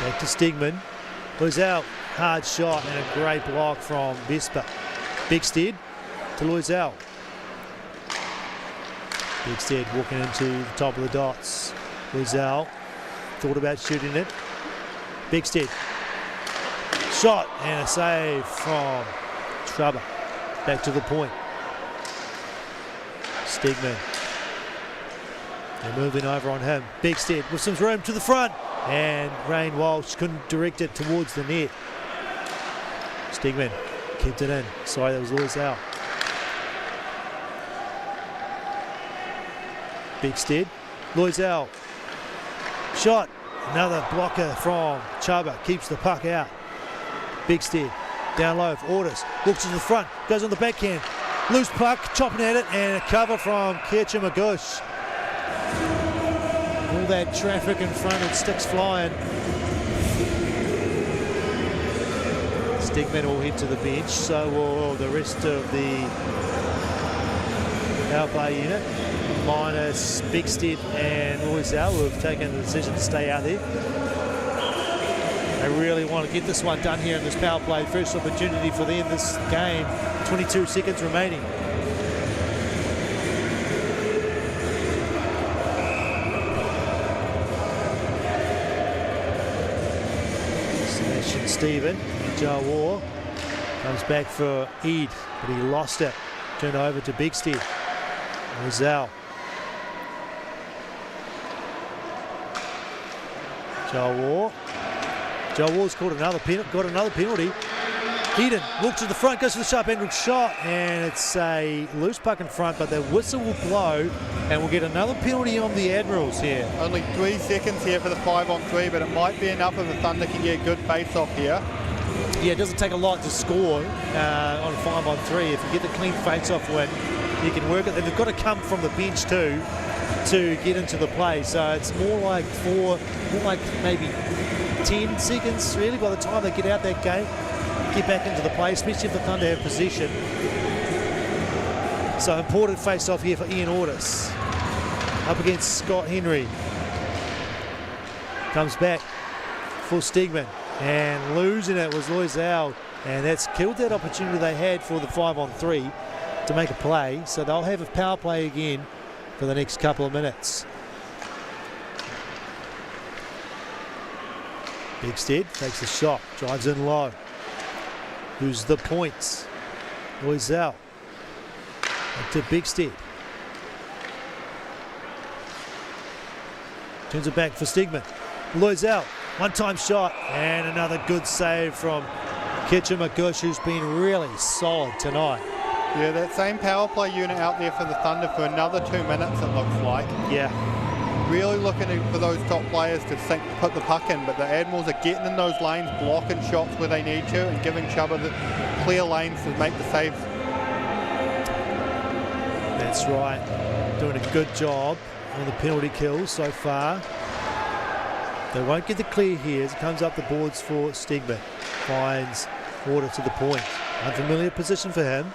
Back to Stegman. Loizal, hard shot and a great block from Vespa. Bigstead to Loizal. Bigstead walking into the top of the dots. Loizal thought about shooting it. Bigstead. Shot and a save from Trubber. Back to the point. Stegman. They're moving over on him. Bigstead with some room to the front. And Rain Walsh couldn't direct it towards the net. Stegman kept it in. Sorry, that was Loizal. Bigstead. Loizal. Shot. Another blocker from Chuba. Keeps the puck out. Bigstead. Down low for Orders. Looks to the front. Goes on the backhand. Loose puck. Chopping at it. And a cover from Ketchum-Agush. All that traffic in front and sticks flying. Stegman will head to the bench, so will the rest of the power play unit, minus Bigstead and Loizal, who have taken the decision to stay out there. They really want to get this one done here in this power play. First opportunity for them this game. 22 seconds remaining. Stephen, Jawar comes back for Ed, but he lost it. Turned over to Bigstead. Loizal. Jawar's caught another penalty, got another penalty. Eden walks to the front, goes for the sharp angled shot, and it's a loose puck in front, but the whistle will blow, and we'll get another penalty on the Admirals here. Only 3 seconds here for the 5-on-3, but it might be enough if the Thunder can get a good face-off here. Yeah, it doesn't take a lot to score on 5-on-3. If you get the clean face-off win, you can work it. And they've got to come from the bench too to get into the play. So it's more like maybe 10 seconds really by the time they get out that game. Get back into the play, especially if the Thunder have possession. So important face-off here for Ian Ordis. Up against Scott Henry. Comes back for Stegman. And losing it was Loizal. And that's killed that opportunity they had for the 5-on-3 to make a play. So they'll have a power play again for the next couple of minutes. Bigstead takes the shot, drives in low. Who's the points? Loizal. Back to Bigstead. Turns it back for Stegman. Loizal, one-time shot, and another good save from Ketchum-Agush, who's been really solid tonight. Yeah, that same power play unit out there for the Thunder for another 2 minutes, it looks like. Yeah. Really looking for those top players to put the puck in, but the Admirals are getting in those lanes, blocking shots where they need to, and giving Chuba the clear lanes to make the saves. That's right. Doing a good job on the penalty kills so far. They won't get the clear here as it comes up the boards for Stegman. Finds Order to the point. Unfamiliar position for him,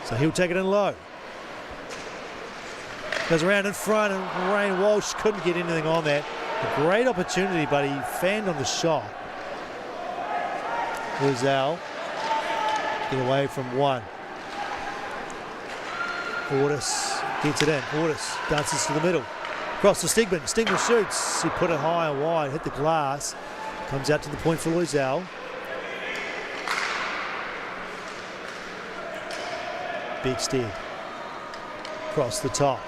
so he'll take it in low. Goes around in front, and Rain Walsh couldn't get anything on that. A great opportunity, but he fanned on the shot. Loizal get away from one. Ordis gets it in. Ordis dances to the middle. Across to Stegman. Stegman shoots. He put it high and wide, hit the glass. Comes out to the point for Loizal. Bigstead. Across the top.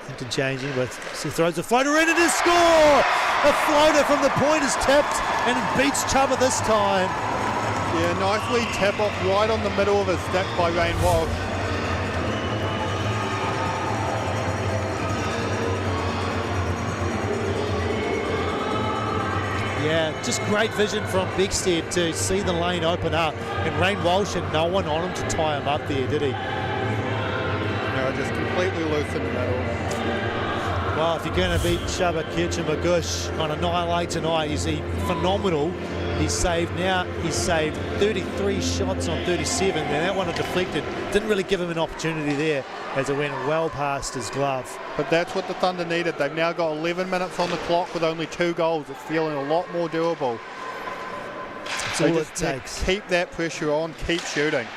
Interchanging with, he throws a floater in and a score! A floater from the point is tapped and it beats Chuba this time. Yeah, nicely tap off right on the middle of his stick by Rain Walsh. Yeah, just great vision from Beckstead to see the lane open up. And Rain Walsh had no one on him to tie him up there, did he? No, just completely loose in the middle. Well, if you're going to beat Shaba Kirchner-Magush on a night like tonight, he's phenomenal. He's saved 33 shots on 37, and that one had deflected. Didn't really give him an opportunity there as it went well past his glove. But that's what the Thunder needed. They've now got 11 minutes on the clock with only 2 goals. It's feeling a lot more doable. That's all it takes. Keep that pressure on, keep shooting.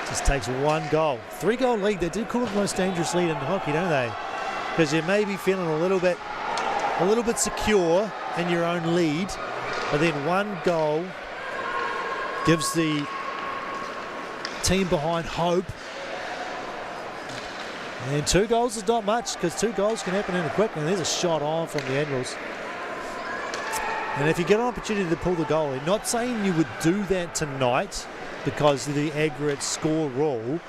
Just takes 1 goal. 3-goal lead. They do call it the most dangerous lead in hockey, don't they? Because you may be feeling a little bit secure in your own lead, but then 1 goal gives the team behind hope. And 2 goals is not much, because 2 goals can happen in a quick, and there's a shot on from the Admirals. And if you get an opportunity to pull the goal, I'm not saying you would do that tonight because of the aggregate score rule.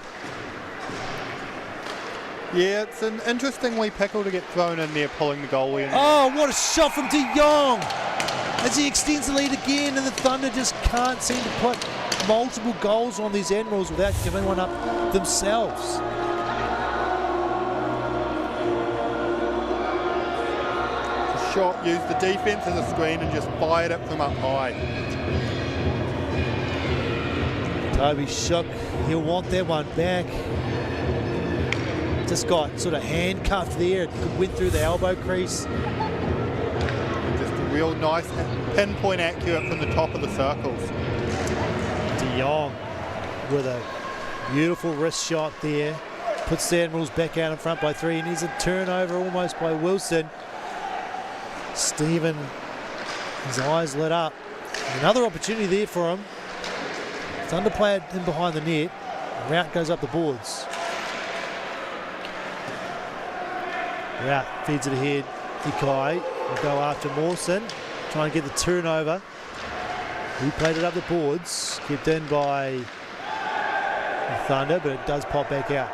Yeah, it's an interesting wee pickle to get thrown in there, pulling the goalie in. Oh, what a shot from De Jong! As he extends the lead again, and the Thunder just can't seem to put multiple goals on these Admirals without giving one up themselves. The shot used the defense as a screen and just fired it from up high. Toby shook. He'll want that one back. Just got sort of handcuffed there. Went through the elbow crease. Just a real nice pinpoint accurate from the top of the circles. De Jong with a beautiful wrist shot there. Puts the Admirals back out in front by 3. And here's a turnover almost by Wilson. Stephen, his eyes lit up. Another opportunity there for him. Thunder player in behind the net. Rout goes up the boards. Rout feeds it ahead. Ikai will go after Mawson. Trying to get the turnover. He played it up the boards. Kept in by the Thunder, but it does pop back out.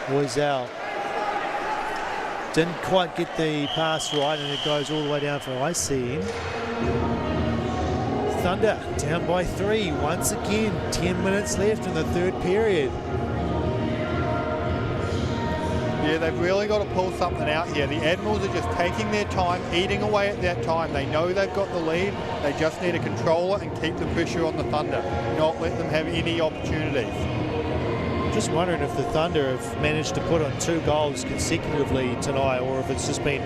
Loisel didn't quite get the pass right, and it goes all the way down for IC. Thunder down by 3 once again. 10 minutes left in the 3rd period. Yeah, they've really got to pull something out here. The Admirals are just taking their time, eating away at that time. They know they've got the lead. They just need to control it and keep the pressure on the Thunder, not let them have any opportunities. Just wondering if the Thunder have managed to put on 2 goals consecutively tonight, or if it's just been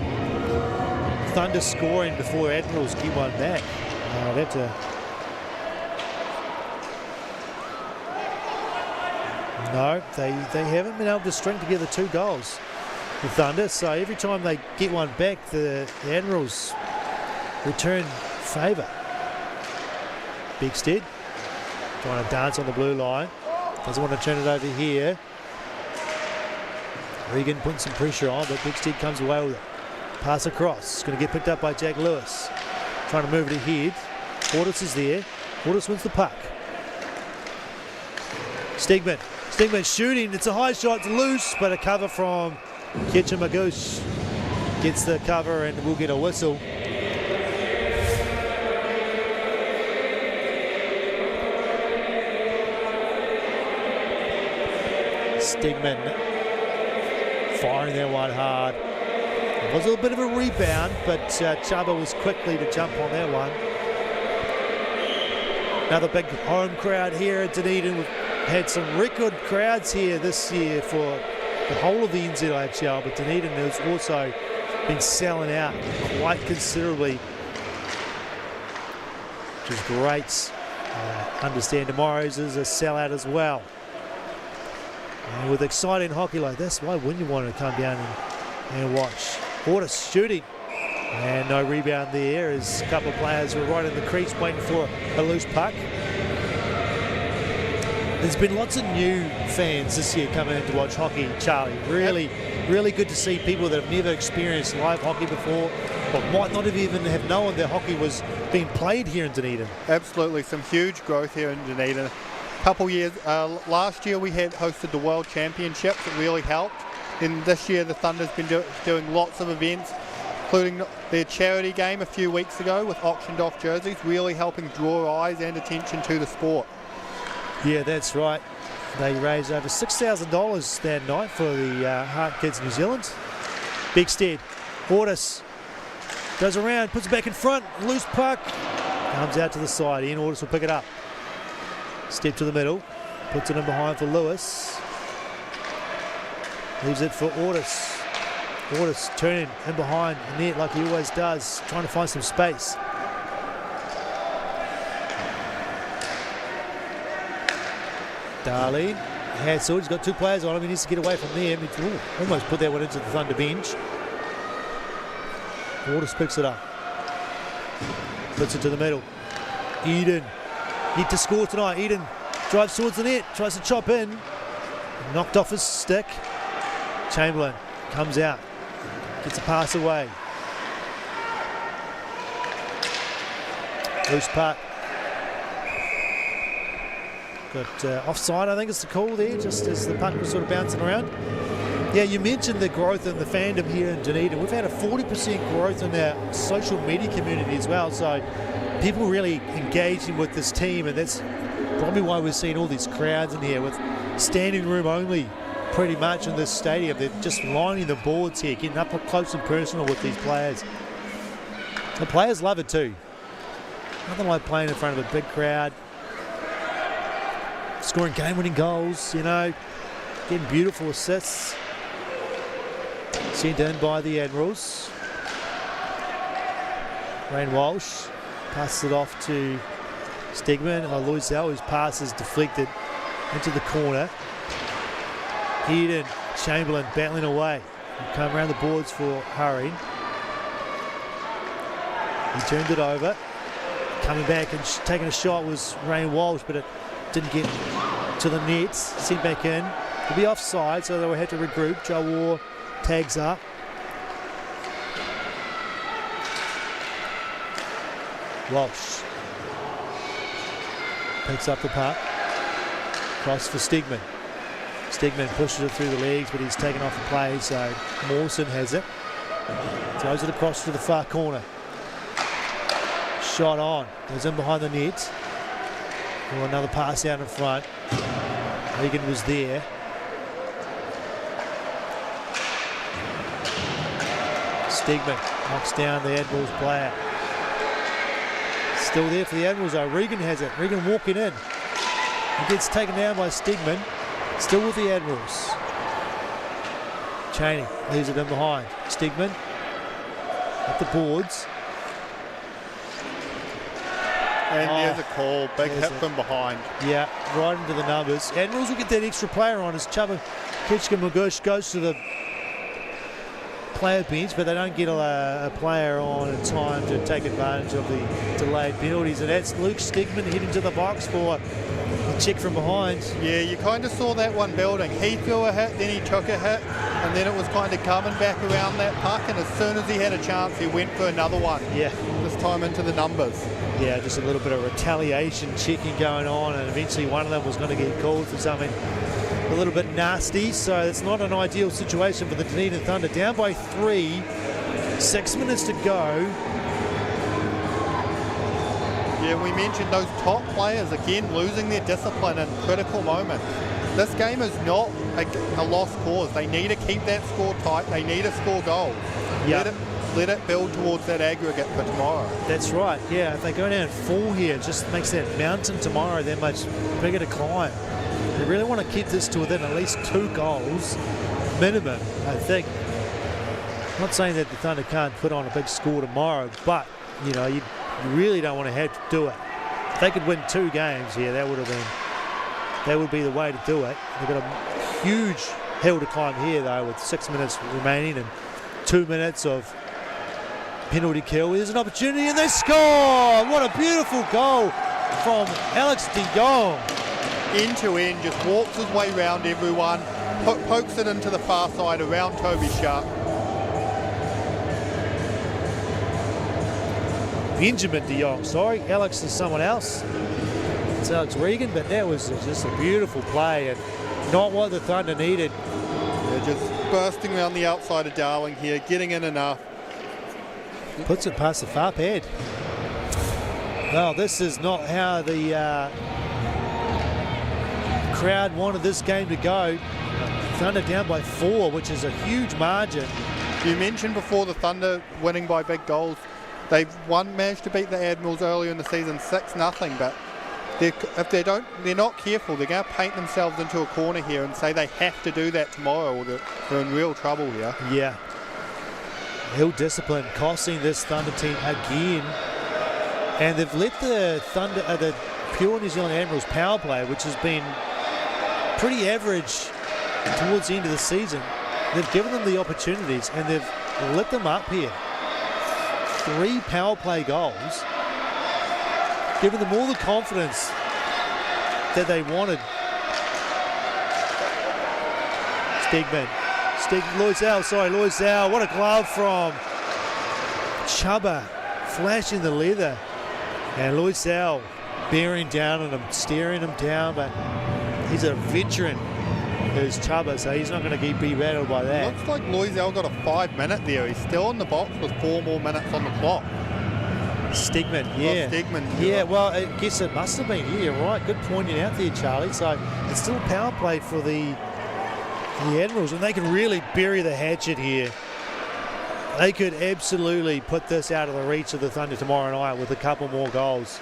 Thunder scoring before Admirals get one back. I'd have to... No, they haven't been able to string together 2 goals, the Thunder. So every time they get one back, the Admirals return favour. Beckstead trying to dance on the blue line. Doesn't want to turn it over here. Regan putting some pressure on, but Beckstead comes away with it. Pass across. It's going to get picked up by Jack Lewis. Trying to move it ahead. Portis is there. Portis wins the puck. Stegman shooting. It's a high shot. It's loose, but a cover from Kirchner-Magush. Gets the cover and we'll get a whistle. Stegman firing that one hard. It was a little bit of a rebound, but Chaba was quickly to jump on that one. Another big home crowd here at Dunedin. We've had some record crowds here this year for the whole of the NZIHL, but Dunedin has also been selling out quite considerably, which is great. Understand tomorrow's is a sellout as well. And with exciting hockey like this, why wouldn't you want to come down and watch? Portis shooting, and no rebound there as a couple of players were right in the crease waiting for a loose puck. There's been lots of new fans this year coming in to watch hockey, Charlie. Really good to see people that have never experienced live hockey before, or might not have even have known that hockey was being played here in Dunedin. Absolutely, some huge growth here in Dunedin. Couple years, last year we had hosted the World Championships. It really helped. And this year the Thunder's been doing lots of events, including their charity game a few weeks ago with auctioned off jerseys, really helping draw eyes and attention to the sport. Yeah, that's right. They raised over $6,000 that night for the Heart Kids New Zealand. Big stead. Ortis goes around, puts it back in front, loose puck, comes out to the side. Ian Ortis will pick it up. Step to the middle, puts it in behind for Lewis. Leaves it for Ortis. Ortis turning in behind the net like he always does, trying to find some space. Darlene, Hassel, he's got two players on him, he needs to get away from them. He almost put that one into the Thunder bench. Ortis picks it up. Puts it to the middle. Eden, need to score tonight. Eden drives towards the net, tries to chop in. Knocked off his stick. Chamberlain comes out, gets a pass away. Loose puck. Got offside, I think it's the call there, just as the puck was sort of bouncing around. Yeah, you mentioned the growth in the fandom here in Dunedin. We've had a 40% growth in our social media community as well, so people really engaging with this team, and that's probably why we're seeing all these crowds in here with standing room only pretty much in this stadium. They're just lining the boards here, getting up close and personal with these players. The players love it too. Nothing like playing in front of a big crowd, scoring game-winning goals, you know, getting beautiful assists. Sent in by the Admirals. Rain Walsh passes it off to Stegman. Loisel, whose pass is deflected into the corner. Eden, Chamberlain battling away. He'll come around the boards for Hurry. He turned it over. Coming back and taking a shot was Rain Walsh, but it didn't get to the nets. Sent back in. He'll be offside, so they'll have to regroup. Joe War tags up. Walsh picks up the puck. Cross for Stegman. Stegman pushes it through the legs, but he's taken off the play, so Mawson has it. Throws it across to the far corner. Shot on. Goes in behind the net. Well, another pass out in front. Regan was there. Stegman knocks down the Admirals player. Still there for the Admirals though. Regan has it. Regan walking in. He gets taken down by Stegman. Still with the Admirals. Chaney leaves it in behind. Stegman at the boards. And there's a call. Big hit from behind. Yeah, right into the numbers. Admirals will get that extra player on as Chubba Kitchka-Magush goes to the player bench, but they don't get a player on in time to take advantage of the delayed penalties, and that's Luke Stegman heading to the box for a check from behind. Yeah, you kind of saw that one building. He threw a hit, then he took a hit, and then it was kind of coming back around that puck, and as soon as he had a chance, he went for another one. Yeah. This time into the numbers. Yeah, just a little bit of retaliation checking going on, and eventually one of them was going to get called for something a little bit nasty, so it's not an ideal situation for the Dunedin Thunder. Down by 3, 6 minutes to go. Yeah, we mentioned those top players again losing their discipline in critical moments. This game is not a lost cause. They need to keep that score tight. They need to score goals. Yeah. Let it build towards that aggregate for tomorrow. That's right. Yeah, if they go down 4 here, it just makes that mountain tomorrow that much bigger to climb. They really want to keep this to within at least 2 goals minimum, I think. I'm not saying that the Thunder can't put on a big score tomorrow, but you know, you really don't want to have to do it. If they could win 2 games here, that would be the way to do it. They've got a huge hill to climb here though, with 6 minutes remaining and 2 minutes of penalty kill. There's an opportunity and they score! What a beautiful goal from Alex de Jong. End to end, just walks his way round everyone, pokes it into the far side around Toby Sharp. Benjamin de Jong, sorry, Alex is someone else. It's Alex Regan, but that was just a beautiful play and not what the Thunder needed. They're just bursting around the outside of Darling here, getting in enough. Puts it past the far pad. Well, this is not how the crowd wanted this game to go. Thunder down by 4, which is a huge margin. You mentioned before the Thunder winning by big goals. They've managed to beat the Admirals earlier in the season 6-0, but if they're not careful, they're going to paint themselves into a corner here and say they have to do that tomorrow, or they're in real trouble here. Yeah. Ill discipline costing this Thunder team again, and they've let the the pure New Zealand Admirals power play, which has been pretty average towards the end of the season. They've given them the opportunities and they've lit them up here. 3 power play goals, giving them all the confidence that they wanted. Loisel, what a glove from Chubba, flashing the leather, and Loisel bearing down on him, staring him down, but he's a veteran, who's Chubba, so he's not going to be battled by that. Looks like Loisel got a 5-minute there. He's still in the box with 4 more minutes on the clock. Stegman, yeah. Oh, Stegman. Yeah, well, I guess it must have been. Yeah, right. Good pointing out there, Charlie. So it's still power play for the Admirals, and they can really bury the hatchet here. They could absolutely put this out of the reach of the Thunder tomorrow night with a couple more goals.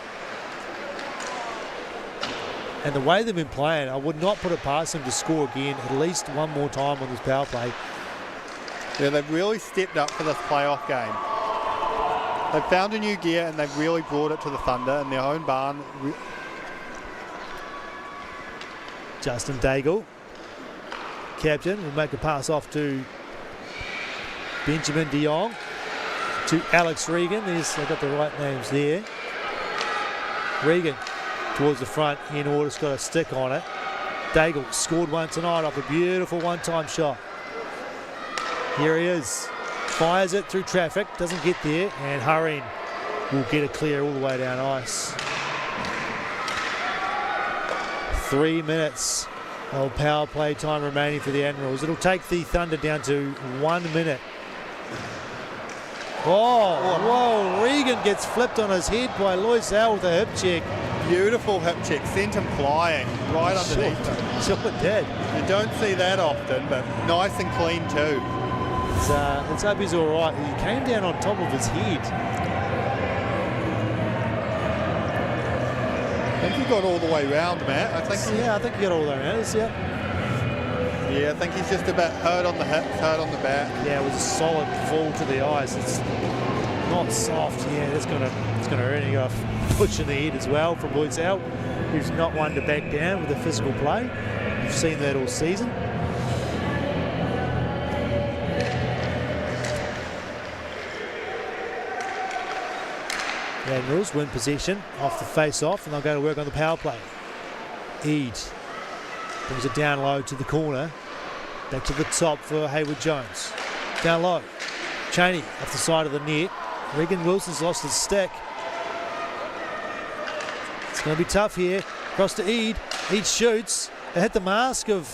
And the way they've been playing, I would not put it past them to score again at least one more time on this power play. Yeah, they've really stepped up for this playoff game. They've found a new gear and they've really brought it to the Thunder in their own barn. Justin Daigle, captain, will make a pass off to Benjamin de Jong, to Alex Regan. I got the right names there. Regan towards the front, in order, it's got a stick on it. Daigle scored one tonight off a beautiful one-time shot. Here he is, fires it through traffic, doesn't get there, and Harin will get it clear all the way down ice. 3 minutes of power play time remaining for the Admirals. It'll take the Thunder down to 1 minute. Whoa, Regan gets flipped on his head by Loisel with a hip check. Beautiful hip check, sent him flying right underneath him. Sure it did. You don't see that often, but nice and clean too. Let's hope he's all right. He came down on top of his head. I think he got all the way round, Matt. I think he got all the way around. Yeah, I think he's just a bit hurt on the hips, hurt on the back. Yeah, it was a solid fall to the ice. It's not soft. Yeah, it's gonna hurt. He got a push in the head as well from Loisel, who's not one to back down with the physical play. We've seen that all season. The Admirals win possession off the face-off, and they'll go to work on the power play. Eade brings it down low to the corner. Back to the top for Hayward Jones. Down low. Cheney off the side of the net. Regan Wilson's lost his stick. It's going to be tough here. Across to Eade. Eade shoots. It hit the mask of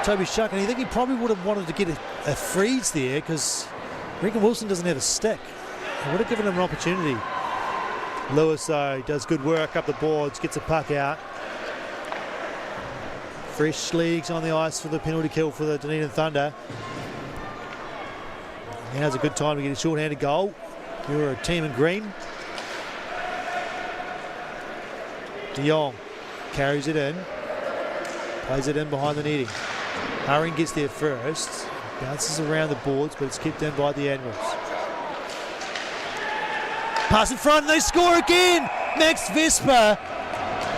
Toby Shuck, and I think he probably would have wanted to get a freeze there because Regan Wilson doesn't have a stick. I would have given him an opportunity. Lewis, though, does good work up the boards, gets a puck out. Fresh legs on the ice for the penalty kill for the Dunedin Thunder. Now's a good time to get a short-handed goal. You're a team in green. De Jong carries it in. Plays it in behind the netting. Haring gets there first. Bounces around the boards, but it's kept in by the Admirals. Pass in front and they score again! Max Vespa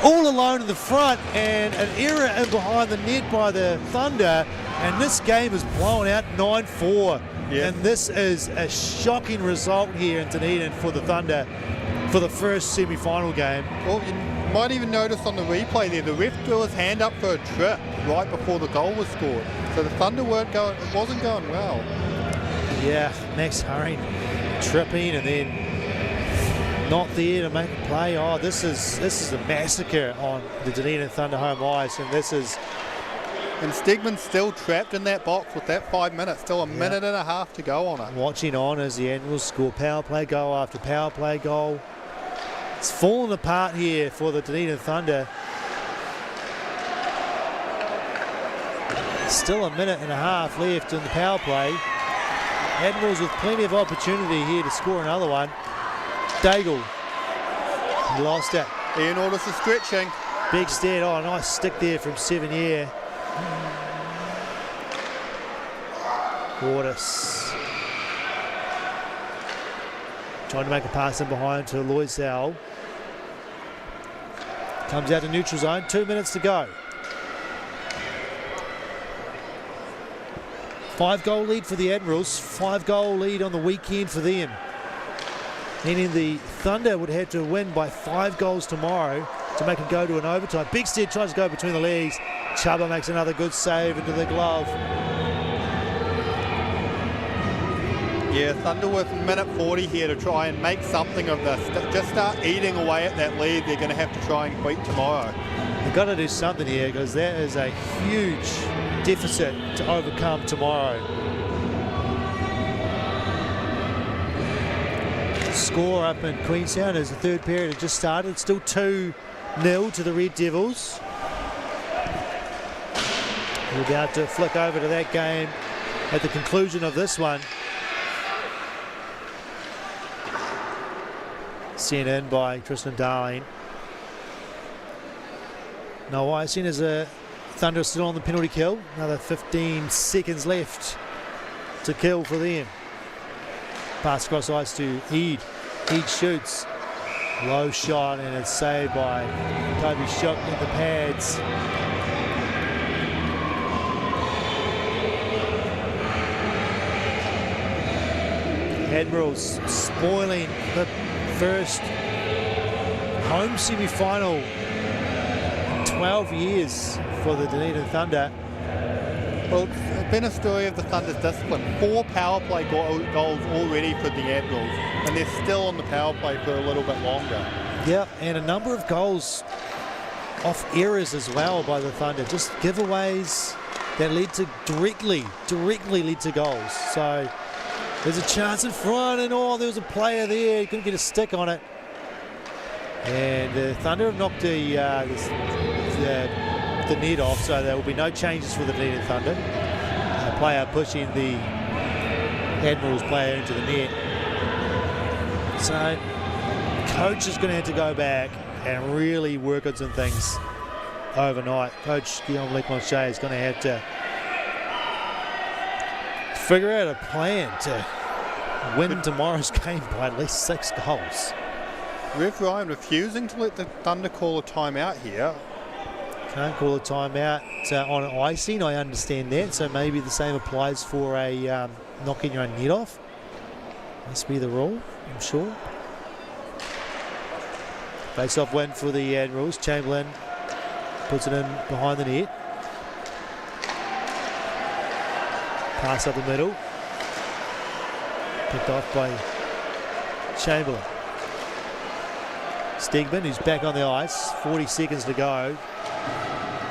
all alone in the front, and an error in behind the net by the Thunder, and this game is blown out 9-4. Yeah. And this is a shocking result here in Dunedin for the Thunder for the first semi-final game. Well, you might even notice on the replay there, the ref threw his hand up for a trip right before the goal was scored. So the Thunder it wasn't going well. Yeah, Max Haring tripping and then not there to make a play. Oh, this is a massacre on the Dunedin Thunder home ice, and this is And Stegman's still trapped in that box with that 5 minutes, still a minute and a half to go on it. Watching on as the Admirals score power play goal after power play goal. It's fallen apart here for the Dunedin Thunder. Still a minute and a half left in the power play. Admirals with plenty of opportunity here to score another one. Daigle, he lost it. Ian Ordis is stretching. Big stead, oh, nice stick there from 7 year. Ordis trying to make a pass in behind to NZIHL. Comes out to neutral zone, 2 minutes to go. 5-goal lead for the Admirals, 5-goal lead on the weekend for them. Meaning the Thunder would have to win by 5 goals tomorrow to make it go to an overtime. Big Stead tries to go between the legs. Chuba makes another good save into the glove. Yeah, Thunder with minute 40 here to try and make something of this. Just start eating away at that lead. They're going to have to try and beat tomorrow. They've got to do something here because that is a huge deficit to overcome tomorrow. Score up in Queenstown as the third period has just started. It's still 2-0 to the Red Devils. We're about to flick over to that game at the conclusion of this one. Sent in by Tristan Darling. No icing as a Thunder still on the penalty kill. Another 15 seconds left to kill for them. Pass across ice to Eid. Eid shoots. Low shot and it's saved by Toby Shook in the pads. Admirals spoiling the first home semi-final in 12 years for the Dunedin Thunder. Well, it's been a story of the Thunder's discipline. 4 power play goals already for the Admirals, and they're still on the power play for a little bit longer. Yeah, and a number of goals off errors as well by the Thunder. Just giveaways that led to directly led to goals. So there's a chance in front, and oh, there was a player there. He couldn't get a stick on it. And the Thunder have knocked the net off, so there will be no changes for the Dunedin Thunder. A player pushing the Admirals player into the net. So coach is going to have to go back and really work on some things overnight. Coach Guillaume Lecmonche is going to have to figure out a plan to win tomorrow's game by at least 6 goals. Rev Ryan refusing to let the Thunder call a timeout here. Can't call a timeout on icing, I understand that, so maybe the same applies for a knocking your own net off. Must be the rule, I'm sure. Face-off win for the Admirals. Chamberlain puts it in behind the net. Pass up the middle. Picked off by Chamberlain. Stegman, who's back on the ice. 40 seconds to go.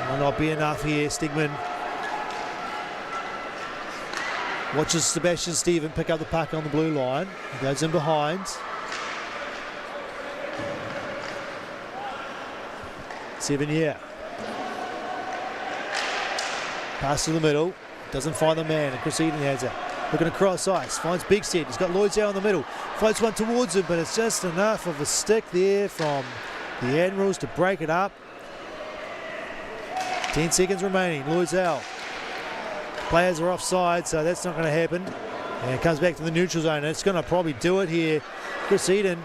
Will not be enough here. Stegman watches Sebastian Stephen pick up the puck on the blue line. He goes in behind. Seven here. Pass to the middle. Doesn't find the man. And Chris Eden has it. Looking across ice. Finds Bigstead. He's got Lloyd's out in the middle. Floats one towards him, but it's just enough of a stick there from the Admirals to break it up. 10 seconds remaining. Lloyd's out. Players are offside, so that's not going to happen. And it comes back to the neutral zone. And it's going to probably do it here. Chris Eden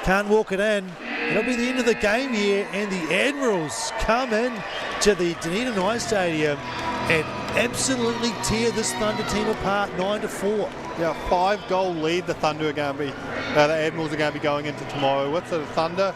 can't walk it in. It'll be the end of the game here, and the Admirals come in to the Dunedin Ice Stadium and absolutely tear this Thunder team apart, 9-4. Yeah, 5-goal lead the Thunder are going to be, the Admirals are going to be going into tomorrow with. So the Thunder,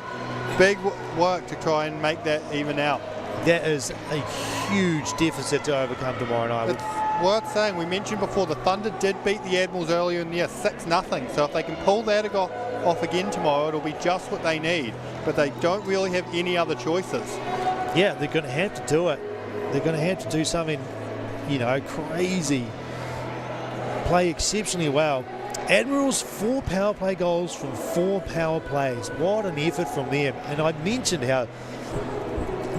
big work to try and make that even out. That is a huge deficit to overcome tomorrow night. It's worth saying, we mentioned before, the Thunder did beat the Admirals earlier in the year, 6-0. So if they can pull that off again tomorrow, it'll be just what they need. But they don't really have any other choices. Yeah, they're going to have to do it. they're going to have to do something, you know, crazy. Play exceptionally well. Admirals 4 power play goals from 4 power plays. What an effort from them. And I mentioned how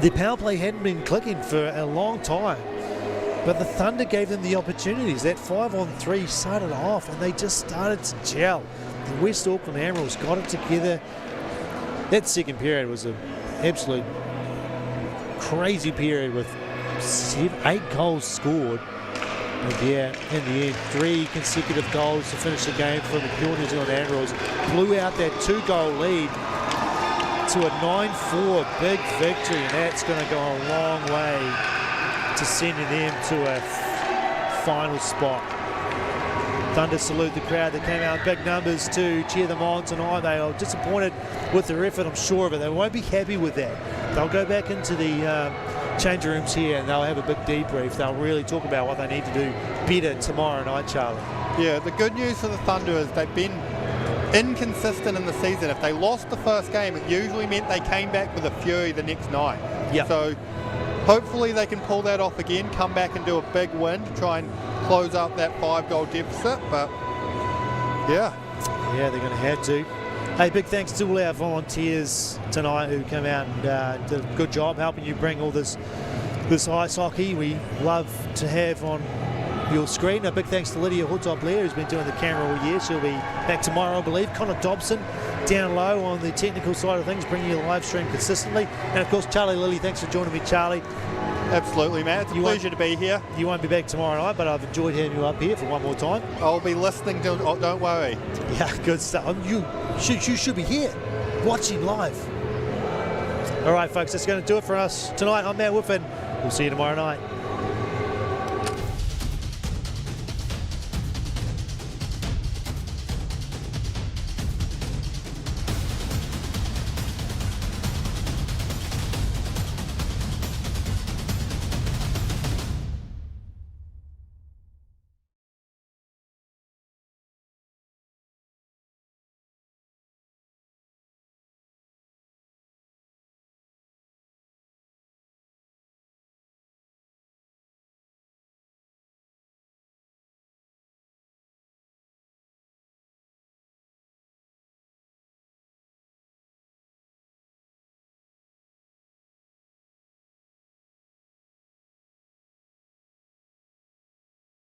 the power play hadn't been clicking for a long time, but the Thunder gave them the opportunities. That 5-on-3 started off and they just started to gel. The West Auckland Admirals got it together. That second period was an absolute crazy period with 8 goals scored. And yeah, in the end, 3 consecutive goals to finish the game from the pure New Zealand Admirals. Blew out that 2-goal lead to a 9-4 big victory, and that's going to go a long way to sending them to a final spot. Thunder salute the crowd that came out in big numbers to cheer them on tonight. They are disappointed with their effort, I'm sure of it. They won't be happy with that. They'll go back into the change rooms here and they'll have a big debrief. They'll really talk about what they need to do better tomorrow night, Charlie. Yeah, the good news for the Thunder is they've been inconsistent in the season. If they lost the first game, it usually meant they came back with a fury the next night. Yep. So hopefully they can pull that off again, come back and do a big win to try and close up that 5-goal deficit. But yeah. Yeah, they're going to have to. Hey, big thanks to all our volunteers tonight who came out and did a good job helping you bring all this ice hockey we love to have on your screen. A big thanks to Lydia Hotop-Blair, who's been doing the camera all year. She'll be back tomorrow, I believe. Connor Dobson down low on the technical side of things, bringing you the live stream consistently. And of course, Charlie Lilly, thanks for joining me, Charlie. Absolutely, Matt. It's a pleasure to be here. You won't be back tomorrow night, but I've enjoyed having you up here for one more time. I'll be listening to, oh, don't worry. Yeah, good stuff. You should be here, watching live. All right, folks, that's going to do it for us tonight. I'm Matt Whiffen. We'll see you tomorrow night.